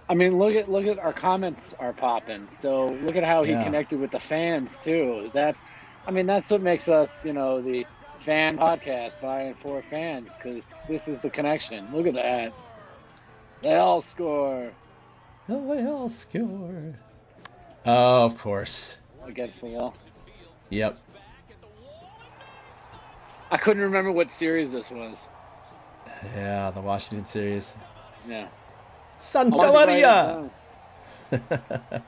I mean, look at our comments are popping. So look at how he Yeah. connected with the fans too. That's what makes us, the fan podcast by and for fans, because this is the connection. Look at that. They all score LAL score. Oh, of course. against the L. Yep. I couldn't remember what series this was. Yeah, the Washington series. Yeah. Santa I wanted to write it Maria. down.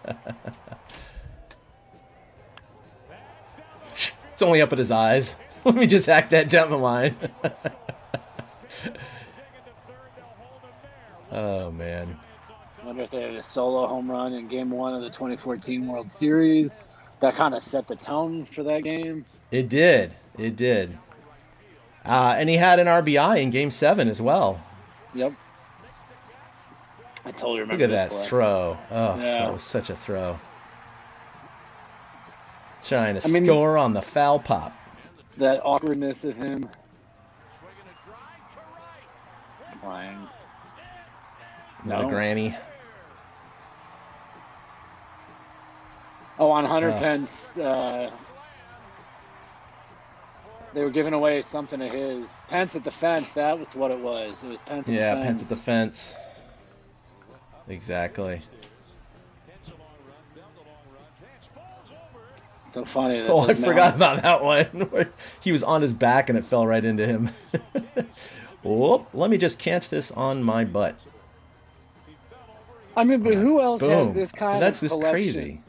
It's only up at his eyes. Let me just hack that down the line. Oh, man. I wonder if they had a solo home run in Game 1 of the 2014 World Series. That kind of set the tone for that game. It did. It did. And he had an RBI in Game 7 as well. Yep. I totally Look remember at that play. throw. Oh, Yeah. That was such a throw. Trying to score on the foul pop. That awkwardness of him flying. Not a granny. Oh, on Hunter Pence, they were giving away something of his. Pence at the fence, that was what it was. It was Pence at the fence. Yeah, Pence at the fence. Exactly. So funny. That I forgot about that one. Where he was on his back and it fell right into him. Whoop, let me just catch this on my butt. I mean, but who else has Boom. this kind That's of just collection? crazy.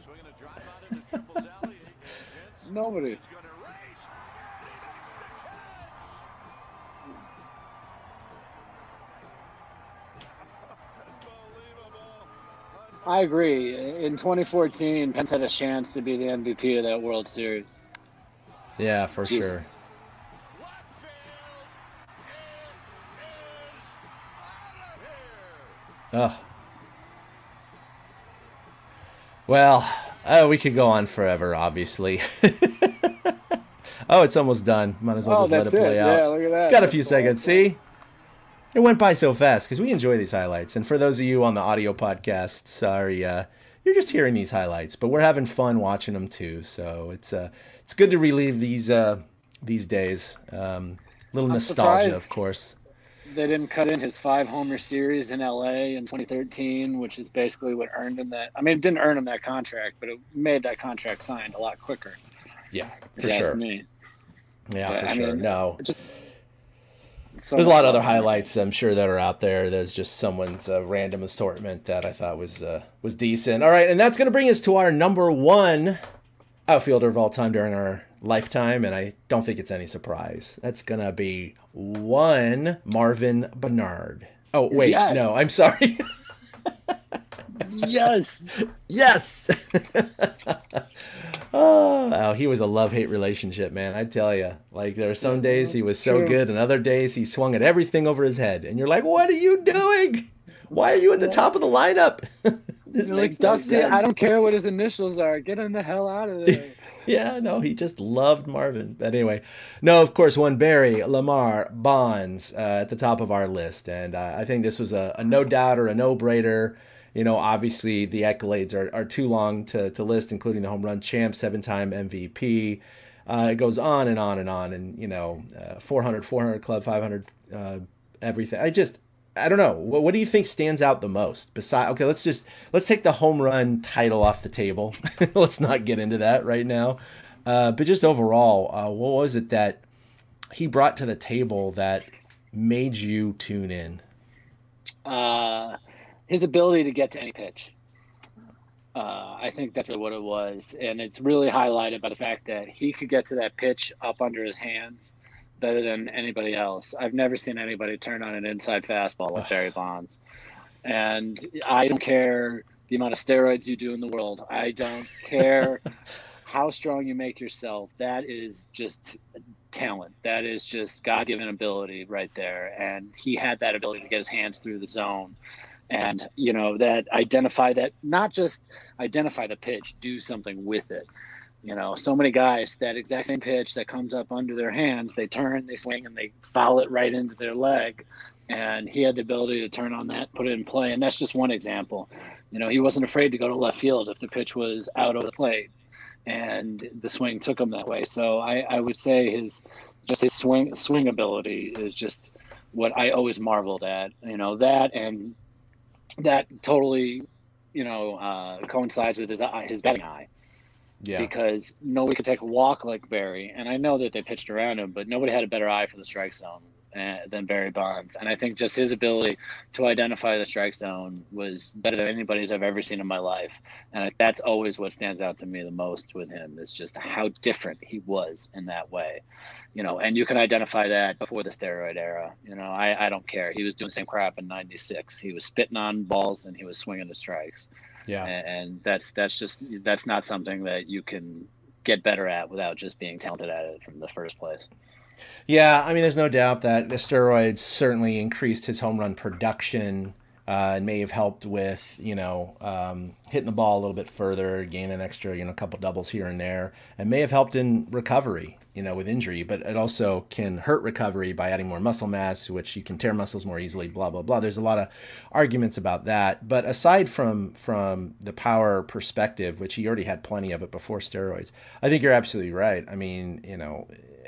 Nobody. I agree. In 2014, Pence had a chance to be the MVP of that World Series. Yeah, for sure. Oh. Well, we could go on forever, obviously. Oh, it's almost done. Might as well just let it play out. Yeah, look at that. Got a few seconds. See? It went by so fast because we enjoy these highlights. And for those of you on the audio podcast, sorry, you're just hearing these highlights, but we're having fun watching them too. So it's good to relive these days. Little nostalgia, of course. They didn't cut in his 5-homer series in LA in 2013, which is basically what earned him that. I mean, it didn't earn him that contract, but it made that contract signed a lot quicker. Yeah, for sure. Me. Yeah, for sure. No. There's a lot of other highlights, I'm sure, that are out there. There's just someone's random assortment that I thought was decent. All right, and that's going to bring us to our number one outfielder of all time during our lifetime, and I don't think it's any surprise. That's going to be one Marvin Bernard. Oh, wait, yes. No, I'm sorry. Yes. Yes. Oh, he was a love-hate relationship, man. I tell you. Like, there are some days he was so good, and other days he swung at everything over his head. And you're like, what are you doing? Why are you at the top of the lineup? This makes Dusty, no sense. I don't care what his initials are. Get him the hell out of there. Yeah, no, he just loved Marvin. But anyway, no, of course, one Barry, Lamar, Bonds at the top of our list. And I think this was a no-doubter, a no-brainer. You know, obviously the accolades are too long to list, including the home run champ, 7-time MVP. It goes on and on and on. And, 400 club, 500, everything. I don't know. What do you think stands out the most? Okay, let's take the home run title off the table. Let's not get into that right now. But just overall, what was it that he brought to the table that made you tune in? His ability to get to any pitch. I think that's really what it was. And it's really highlighted by the fact that he could get to that pitch up under his hands better than anybody else. I've never seen anybody turn on an inside fastball like Barry Bonds. And I don't care the amount of steroids you do in the world. I don't care how strong you make yourself. That is just talent. That is just God-given ability right there. And he had that ability to get his hands through the zone. And, not just identify the pitch, do something with it. So many guys, that exact same pitch that comes up under their hands, they turn, they swing, and they foul it right into their leg. And he had the ability to turn on that, put it in play. And that's just one example. He wasn't afraid to go to left field if the pitch was out of the plate, and the swing took him that way. So I would say his swing ability is just what I always marveled at. That totally, coincides with his batting eye. Yeah. Because nobody could take a walk like Barry. And I know that they pitched around him, but nobody had a better eye for the strike zone than Barry Bonds. And I think just his ability to identify the strike zone was better than anybody's I've ever seen in my life. And that's always what stands out to me the most with him, is just how different he was in that way. And you can identify that before the steroid era. I don't care. He was doing the same crap in '96. He was spitting on balls and he was swinging the strikes. Yeah. And that's not something that you can get better at without just being talented at it from the first place. Yeah, I mean, there's no doubt that the steroids certainly increased his home run production. It may have helped with, hitting the ball a little bit further, gaining an extra, a couple doubles here and there, and may have helped in recovery, with injury. But it also can hurt recovery by adding more muscle mass, which you can tear muscles more easily, blah, blah, blah. There's a lot of arguments about that. But aside from the power perspective, which he already had plenty of it before steroids, I think you're absolutely right. I mean,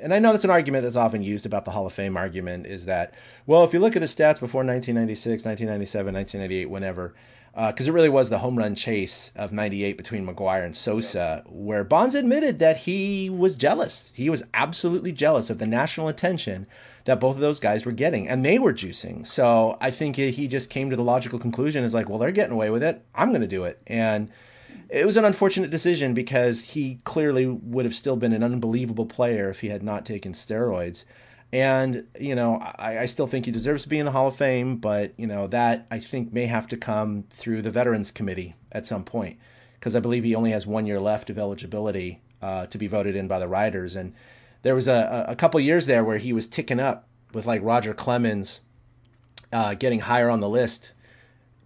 and I know that's an argument that's often used about the Hall of Fame argument, is that, well, if you look at his stats before 1996, 1997, 1998, whenever, because it really was the home run chase of 98 between McGwire and Sosa, where Bonds admitted that he was jealous. He was absolutely jealous of the national attention that both of those guys were getting, and they were juicing. So I think he just came to the logical conclusion, is like, well, they're getting away with it, I'm going to do it. And it was an unfortunate decision, because he clearly would have still been an unbelievable player if he had not taken steroids. And, I still think he deserves to be in the Hall of Fame, but, that I think may have to come through the Veterans Committee at some point, because I believe he only has 1 year left of eligibility to be voted in by the writers. And there was a couple years there where he was ticking up with, like, Roger Clemens getting higher on the list.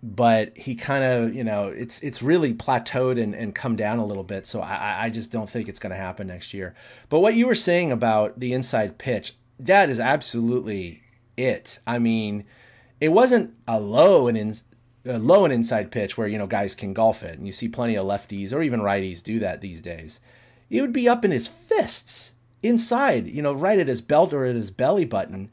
But he kind of, it's really plateaued and come down a little bit. So I just don't think it's going to happen next year. But what you were saying about the inside pitch, that is absolutely it. I mean, it wasn't a low and inside pitch where, guys can golf it. And you see plenty of lefties or even righties do that these days. It would be up in his fists inside, right at his belt or at his belly button.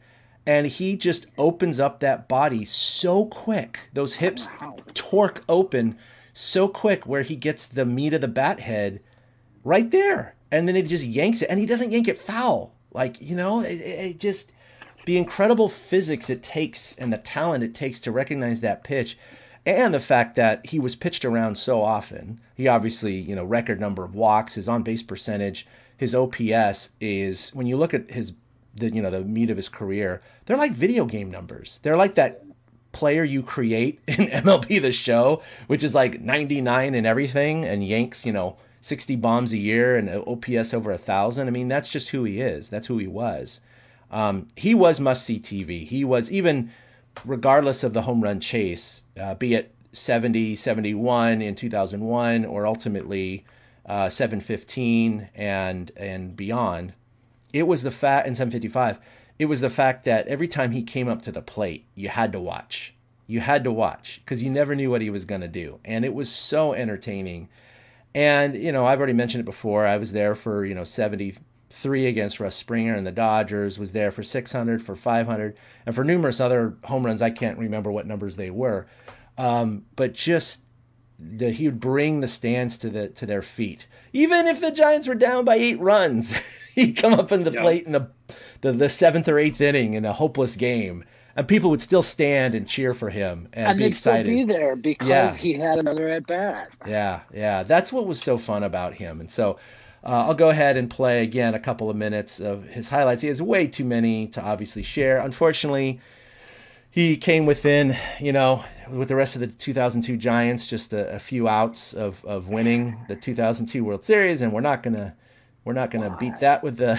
And he just opens up that body so quick. Those hips torque open so quick, where he gets the meat of the bat head right there. And then he just yanks it. And he doesn't yank it foul. Like, it just, the incredible physics it takes and the talent it takes to recognize that pitch. And the fact that he was pitched around so often. He obviously, record number of walks, his on-base percentage, his OPS is, when you look at the meat of his career, they're like video game numbers. They're like that player you create in MLB The Show, which is like 99 and everything, and yanks, 60 bombs a year and OPS over 1,000. I mean, that's just who he is. That's who he was. He was must-see TV. He was, even regardless of the home run chase, be it 70, 71 in 2001, or ultimately 715 and beyond. It was the fact, in 755, it was the fact that every time he came up to the plate, you had to watch. You had to watch, because you never knew what he was going to do. And it was so entertaining. And, I've already mentioned it before. I was there for, 73 against Russ Springer and the Dodgers, was there for 600, for 500, and for numerous other home runs. I can't remember what numbers they were. But just he would bring the stands to their feet. Even if the Giants were down by 8 runs, he'd come up in the plate in the 7th or 8th inning in a hopeless game, and people would still stand and cheer for him and be excited. Still be there because he had another at bat. Yeah. That's what was so fun about him. And so I'll go ahead and play again a couple of minutes of his highlights. He has way too many to obviously share. Unfortunately, he came within, with the rest of the 2002 Giants, just a few outs of winning the 2002 World Series, and we're not gonna beat that with the.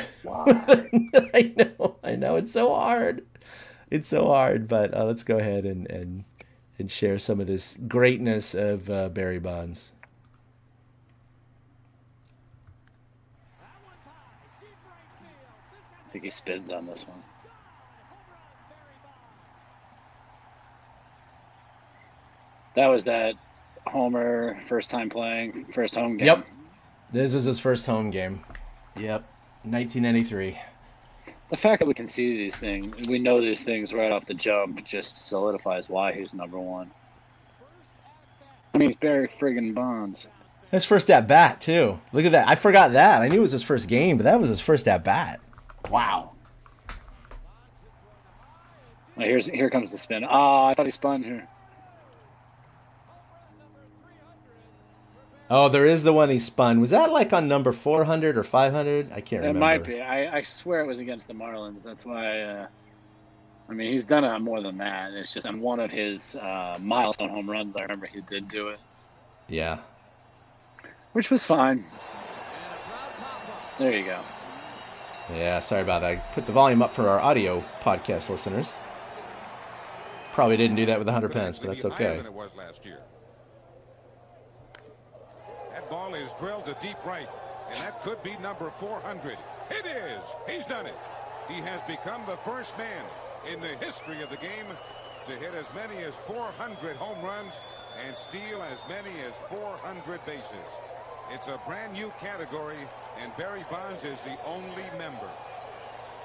I know it's so hard. It's so hard, but let's go ahead and share some of this greatness of Barry Bonds. I think he spins on this one. That was that homer, first time playing, first home game. Yep. This is his first home game. Yep. 1993. The fact that we can see these things, we know these things right off the jump, just solidifies why he's number one. I mean, he's Barry friggin' Bonds. His first at bat too. Look at that. I forgot that. I knew it was his first game, but that was his first at bat. Wow. Here comes the spin. I thought he spun here. Oh, there is the one he spun. Was that like on number 400 or 500? I can't remember. It might be. I swear it was against the Marlins. That's why. I mean, he's done it more than that. It's just on one of his milestone home runs. I remember he did do it. Yeah. Which was fine. There you go. Yeah, sorry about that. I put the volume up for our audio podcast listeners. Probably didn't do that with 100 pence, but that's okay. Than it was last year. That ball is drilled to deep right, and that could be number 400. It is. He's done it. He has become the first man in the history of the game to hit as many as 400 home runs and steal as many as 400 bases. It's a brand new category, and Barry Bonds is the only member.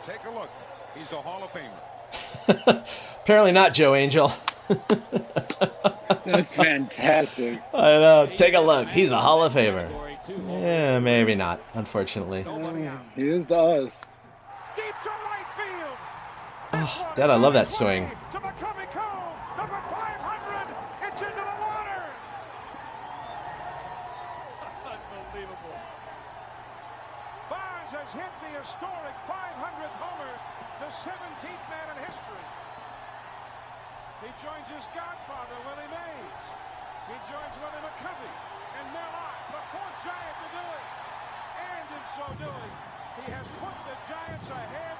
Take a look. He's a Hall of Famer. Apparently not, Joe Angel. That's fantastic. I know. Take a look. He's a Hall of Famer. Yeah, maybe not, unfortunately. He is to us. Deep to right field. Oh, Dad, I love that swing. To McCovey Cove, number 500. It's into the water. Unbelievable. Bonds has hit the historic 500th homer, the 17th man in history. He joins his godfather, Willie Mays. He joins Willie McCovey and Merlot, the fourth Giant to do it. And in so doing, he has put the Giants ahead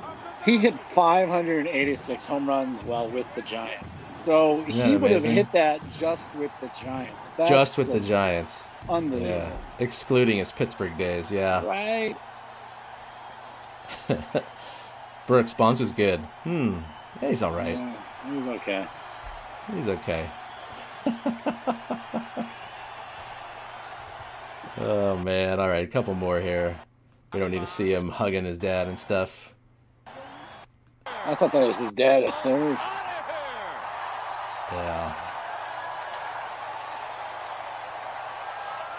of the... He hit 586 home runs while with the Giants. So Isn't he that would have amazing? hit that just with the Giants. That's Just with the Giants. Unbelievable. Yeah. Excluding his Pittsburgh days, yeah. Right? Brooks, Bonds was good. Yeah, he's all right. Yeah, he was okay. He's okay. Oh, man. All right, a couple more here. We don't need to see him hugging his dad and stuff. I thought that was his dad at third. Yeah.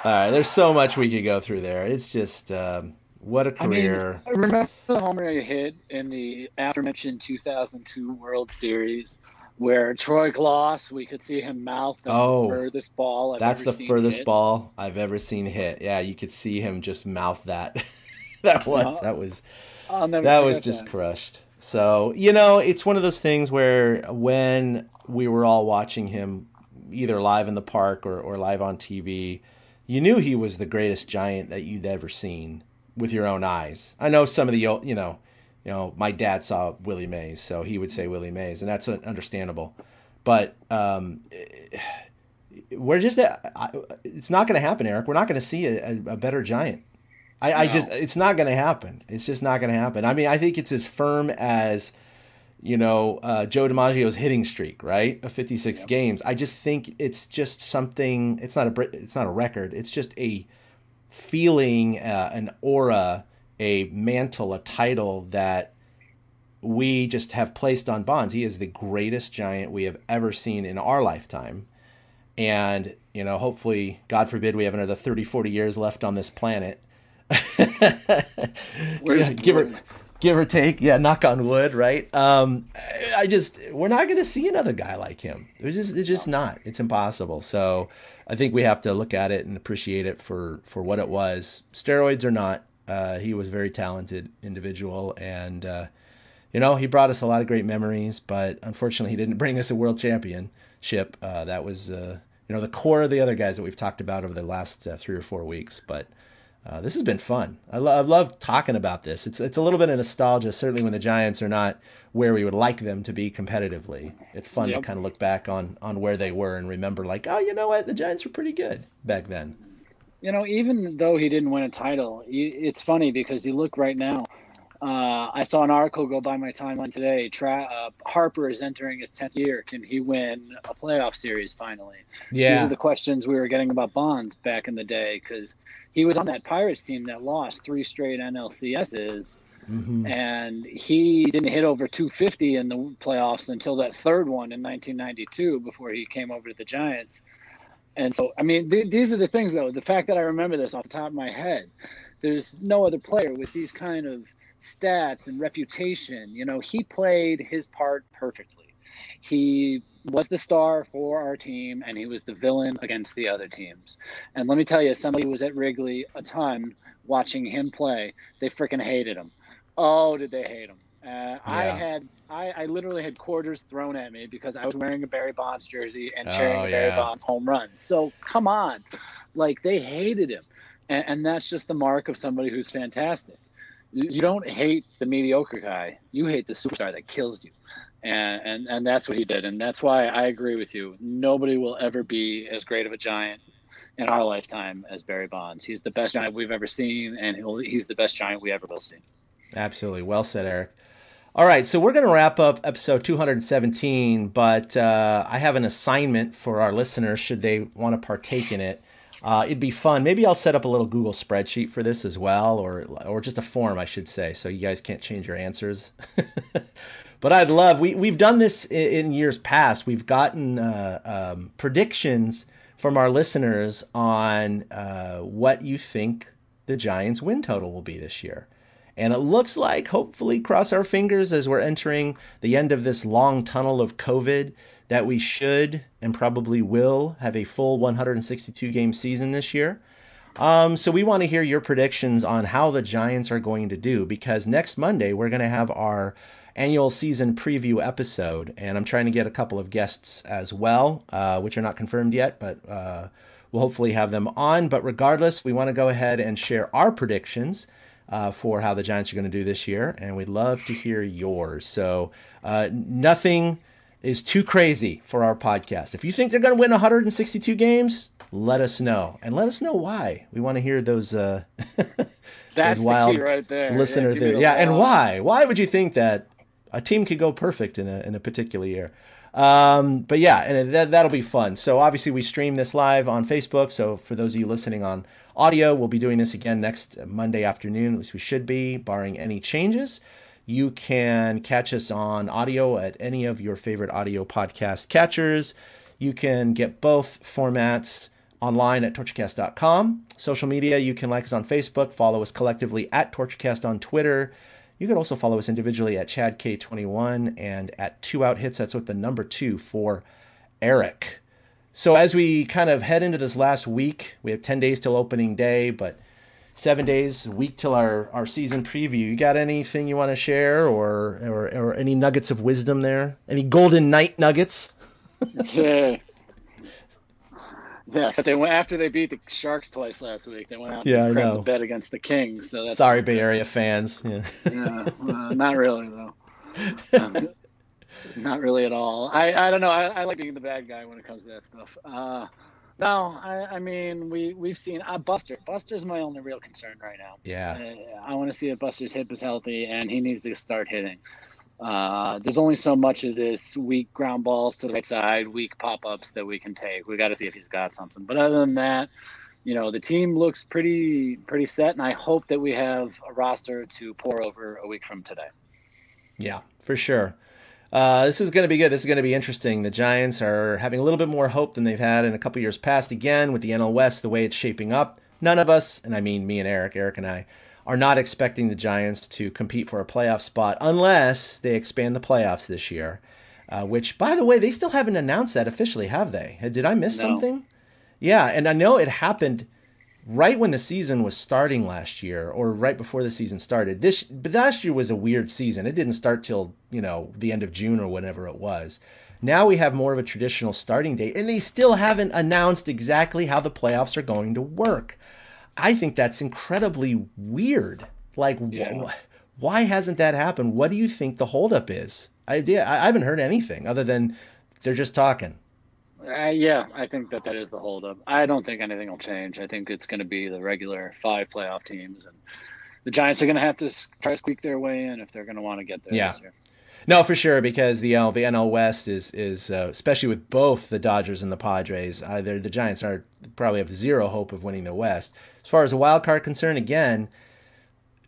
All right, there's so much we could go through there. It's just, what a career. I mean, remember the homer he hit in the aforementioned 2002 World Series where Troy Gloss, we could see him mouth the furthest ball I've That's ever the seen furthest hit. ball I've ever seen hit. Yeah, you could see him just mouth that. that was I'll never that was forget just that. crushed. So, it's one of those things where when we were all watching him either live in the park or live on TV, you knew he was the greatest Giant that you'd ever seen with your own eyes. I know some of the, my dad saw Willie Mays, so he would say Willie Mays, and that's understandable. But we're just, it's not going to happen, Eric. We're not going to see a better Giant. It's not going to happen. It's just not going to happen. I mean, I think it's as firm as, Joe DiMaggio's hitting streak, right? Of 56 games. I just think it's just something. It's not a record. It's just a feeling, an aura, a mantle, a title that we just have placed on Bonds. He is the greatest Giant we have ever seen in our lifetime. And, hopefully, God forbid, we have another 30, 40 years left on this planet. Give or take, knock on wood, right? We're not going to see another guy like him. It's just not. It's impossible. So I think we have to look at it and appreciate it for what it was. Steroids or not, he was a very talented individual, and he brought us a lot of great memories. But unfortunately, he didn't bring us a world championship. That was the core of the other guys that we've talked about over the last 3 or 4 weeks. But this has been fun. I love talking about this. It's a little bit of nostalgia, certainly when the Giants are not where we would like them to be competitively. It's fun to kind of look back on where they were and remember, like, oh, you know what? The Giants were pretty good back then. Even though he didn't win a title, it's funny because you look right now, I saw an article go by my timeline today. Harper is entering his 10th year. Can he win a playoff series finally? These are Yeah. the questions we were getting about Bonds back in the day, because he was on that Pirates team that lost 3 straight NLCSs, Mm-hmm. and he didn't hit over 250 in the playoffs until that third one in 1992 before he came over to the Giants. And so, I mean, these are the things, though. The fact that I remember this off the top of my head, there's no other player with these kind of stats and reputation. You know, he played his part perfectly. He was the star for our team, and he was the villain against the other teams. And let me tell you, somebody who was at Wrigley a ton watching him play, they freaking hated him. Oh, did they hate him? Yeah. I literally had quarters thrown at me because I was wearing a Barry Bonds jersey and cheering Oh, a Barry yeah. Bonds home run. So come on, like, they hated him, and that's just the mark of somebody who's fantastic. You don't hate the mediocre guy; you hate the superstar that kills you, and that's what he did, and that's why I agree with you. Nobody will ever be as great of a Giant in our lifetime as Barry Bonds. He's the best Giant we've ever seen, and he's the best Giant we ever will see. Absolutely. Well said, Eric. All right, so we're going to wrap up episode 217, but I have an assignment for our listeners should they want to partake in it. It'd be fun. Maybe I'll set up a little Google spreadsheet for this as well, or just a form, I should say, so you guys can't change your answers. But I'd love, we've done this in years past. We've gotten predictions from our listeners on what you think the Giants' win total will be this year. And it looks like, hopefully, cross our fingers as we're entering the end of this long tunnel of COVID, that we should and probably will have a full 162 game season this year. So we want to hear your predictions on how the Giants are going to do, because next Monday we're going to have our annual season preview episode, and I'm trying to get a couple of guests as well, which are not confirmed yet, but we'll hopefully have them on. But regardless, we want to go ahead and share our predictions for how the Giants are going to do this year, and we'd love to hear yours. So nothing is too crazy for our podcast. If you think they're going to win 162 games, let us know, and let us know why. We want to hear those those That's wild the key right there. listener give me theories. the Yeah, and why. why would you think that a team could go perfect in a particular year? But yeah, and that'll be fun. So obviously we stream this live on Facebook. So for those of you listening on audio, we'll be doing this again next Monday afternoon. At least we should be, barring any changes. You can catch us on audio at any of your favorite audio podcast catchers. You can get both formats online at torturecast.com. Social media, you can like us on Facebook, follow us collectively at Torturecast on Twitter. You can also follow us individually at ChadK21 and at 2OutHits. That's with the number 2 for Eric. So as we kind of head into this last week, we have 10 days till opening day, but 7 days, a week till our season preview. You got anything you want to share, or any nuggets of wisdom there? Any golden night nuggets? Yeah. Yeah, so they went after they beat the Sharks twice last week. They went out Yeah, I and grabbed know. the bet against the Kings. So that's Sorry, Bay Area fans. Yeah. yeah, not really though. Not really at all. I don't know. I like being the bad guy when it comes to that stuff. No, I mean we've seen Buster. Buster's my only real concern right now. Yeah. I want to see if Buster's hip is healthy, and he needs to start hitting. There's only so much of this weak ground balls to the right side, weak pop-ups that we can take. We got to see if he's got something. But other than that, you know, the team looks pretty set, and I hope that we have a roster to pour over a week from today. Yeah, for sure. This is going to be good. This is going to be interesting. The Giants are having a little bit more hope than they've had in a couple years past. Again, with the NL West, the way it's shaping up, none of us, and I mean me and Eric and I, are not expecting the Giants to compete for a playoff spot unless they expand the playoffs this year, which, by the way, they still haven't announced that officially, have they? Did I miss something? Yeah, and I know it happened right when the season was starting last year, or right before the season started. But last year was a weird season. It didn't start till, the end of June or whenever it was. Now we have more of a traditional starting date, and they still haven't announced exactly how the playoffs are going to work. I think that's incredibly weird. Like, why hasn't that happened? What do you think the holdup is? I haven't heard anything other than they're just talking. Yeah, I think that is the holdup. I don't think anything will change. I think it's going to be the regular 5 playoff teams, and the Giants are going to have to try to squeak their way in if they're going to want to get there this year. No, for sure, because the NL West is especially with both the Dodgers and the Padres, the Giants probably have zero hope of winning the West. As far as a wild card concerned, again,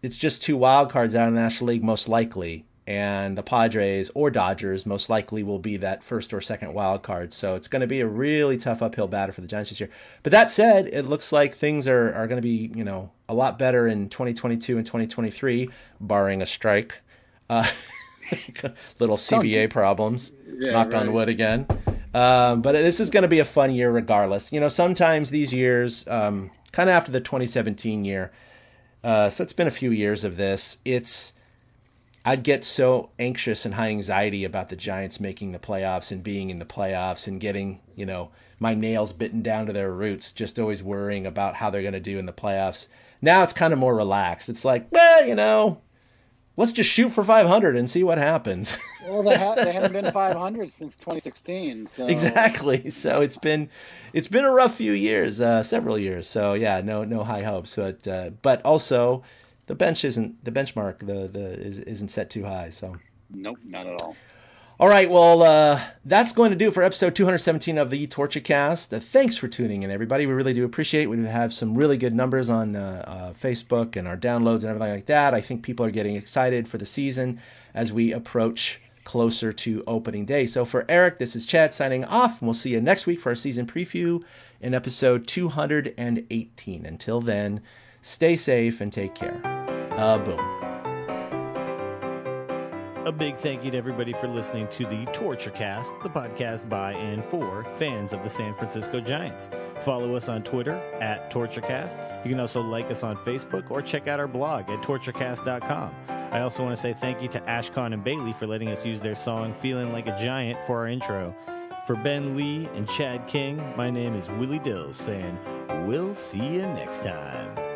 it's just 2 wild cards out of the National League most likely, and the Padres or Dodgers most likely will be that first or second wild card. So it's going to be a really tough uphill battle for the Giants this year. But that said, it looks like things are going to be a lot better in 2022 and 2023, barring a strike. Little CBA problems. Knock on wood again. But this is going to be a fun year regardless. Sometimes these years, kind of after the 2017 year, so it's been a few years of this, I'd get so anxious and high anxiety about the Giants making the playoffs and being in the playoffs and getting, my nails bitten down to their roots, just always worrying about how they're going to do in the playoffs. Now it's kind of more relaxed. It's like, well, let's just shoot for 500 and see what happens. Well, they haven't been 500 since 2016. So. Exactly. So it's been a rough few years, several years. So yeah, no high hopes. But also, the benchmark isn't set too high. So nope, not at all. All right, well, that's going to do it for episode 217 of the TortureCast. Thanks for tuning in, everybody. We really do appreciate it. We have some really good numbers on Facebook and our downloads and everything like that. I think people are getting excited for the season as we approach closer to opening day. So for Eric, this is Chad signing off, and we'll see you next week for our season preview in episode 218. Until then, stay safe and take care. Boom. A big thank you to everybody for listening to the TortureCast, the podcast by and for fans of the San Francisco Giants. Follow us on Twitter at TortureCast. You can also like us on Facebook or check out our blog at torturecast.com. I also want to say thank you to Ashcon and Bailey for letting us use their song Feeling Like a Giant for our intro. For Ben Lee and Chad King, my name is Willie Dills saying, we'll see you next time.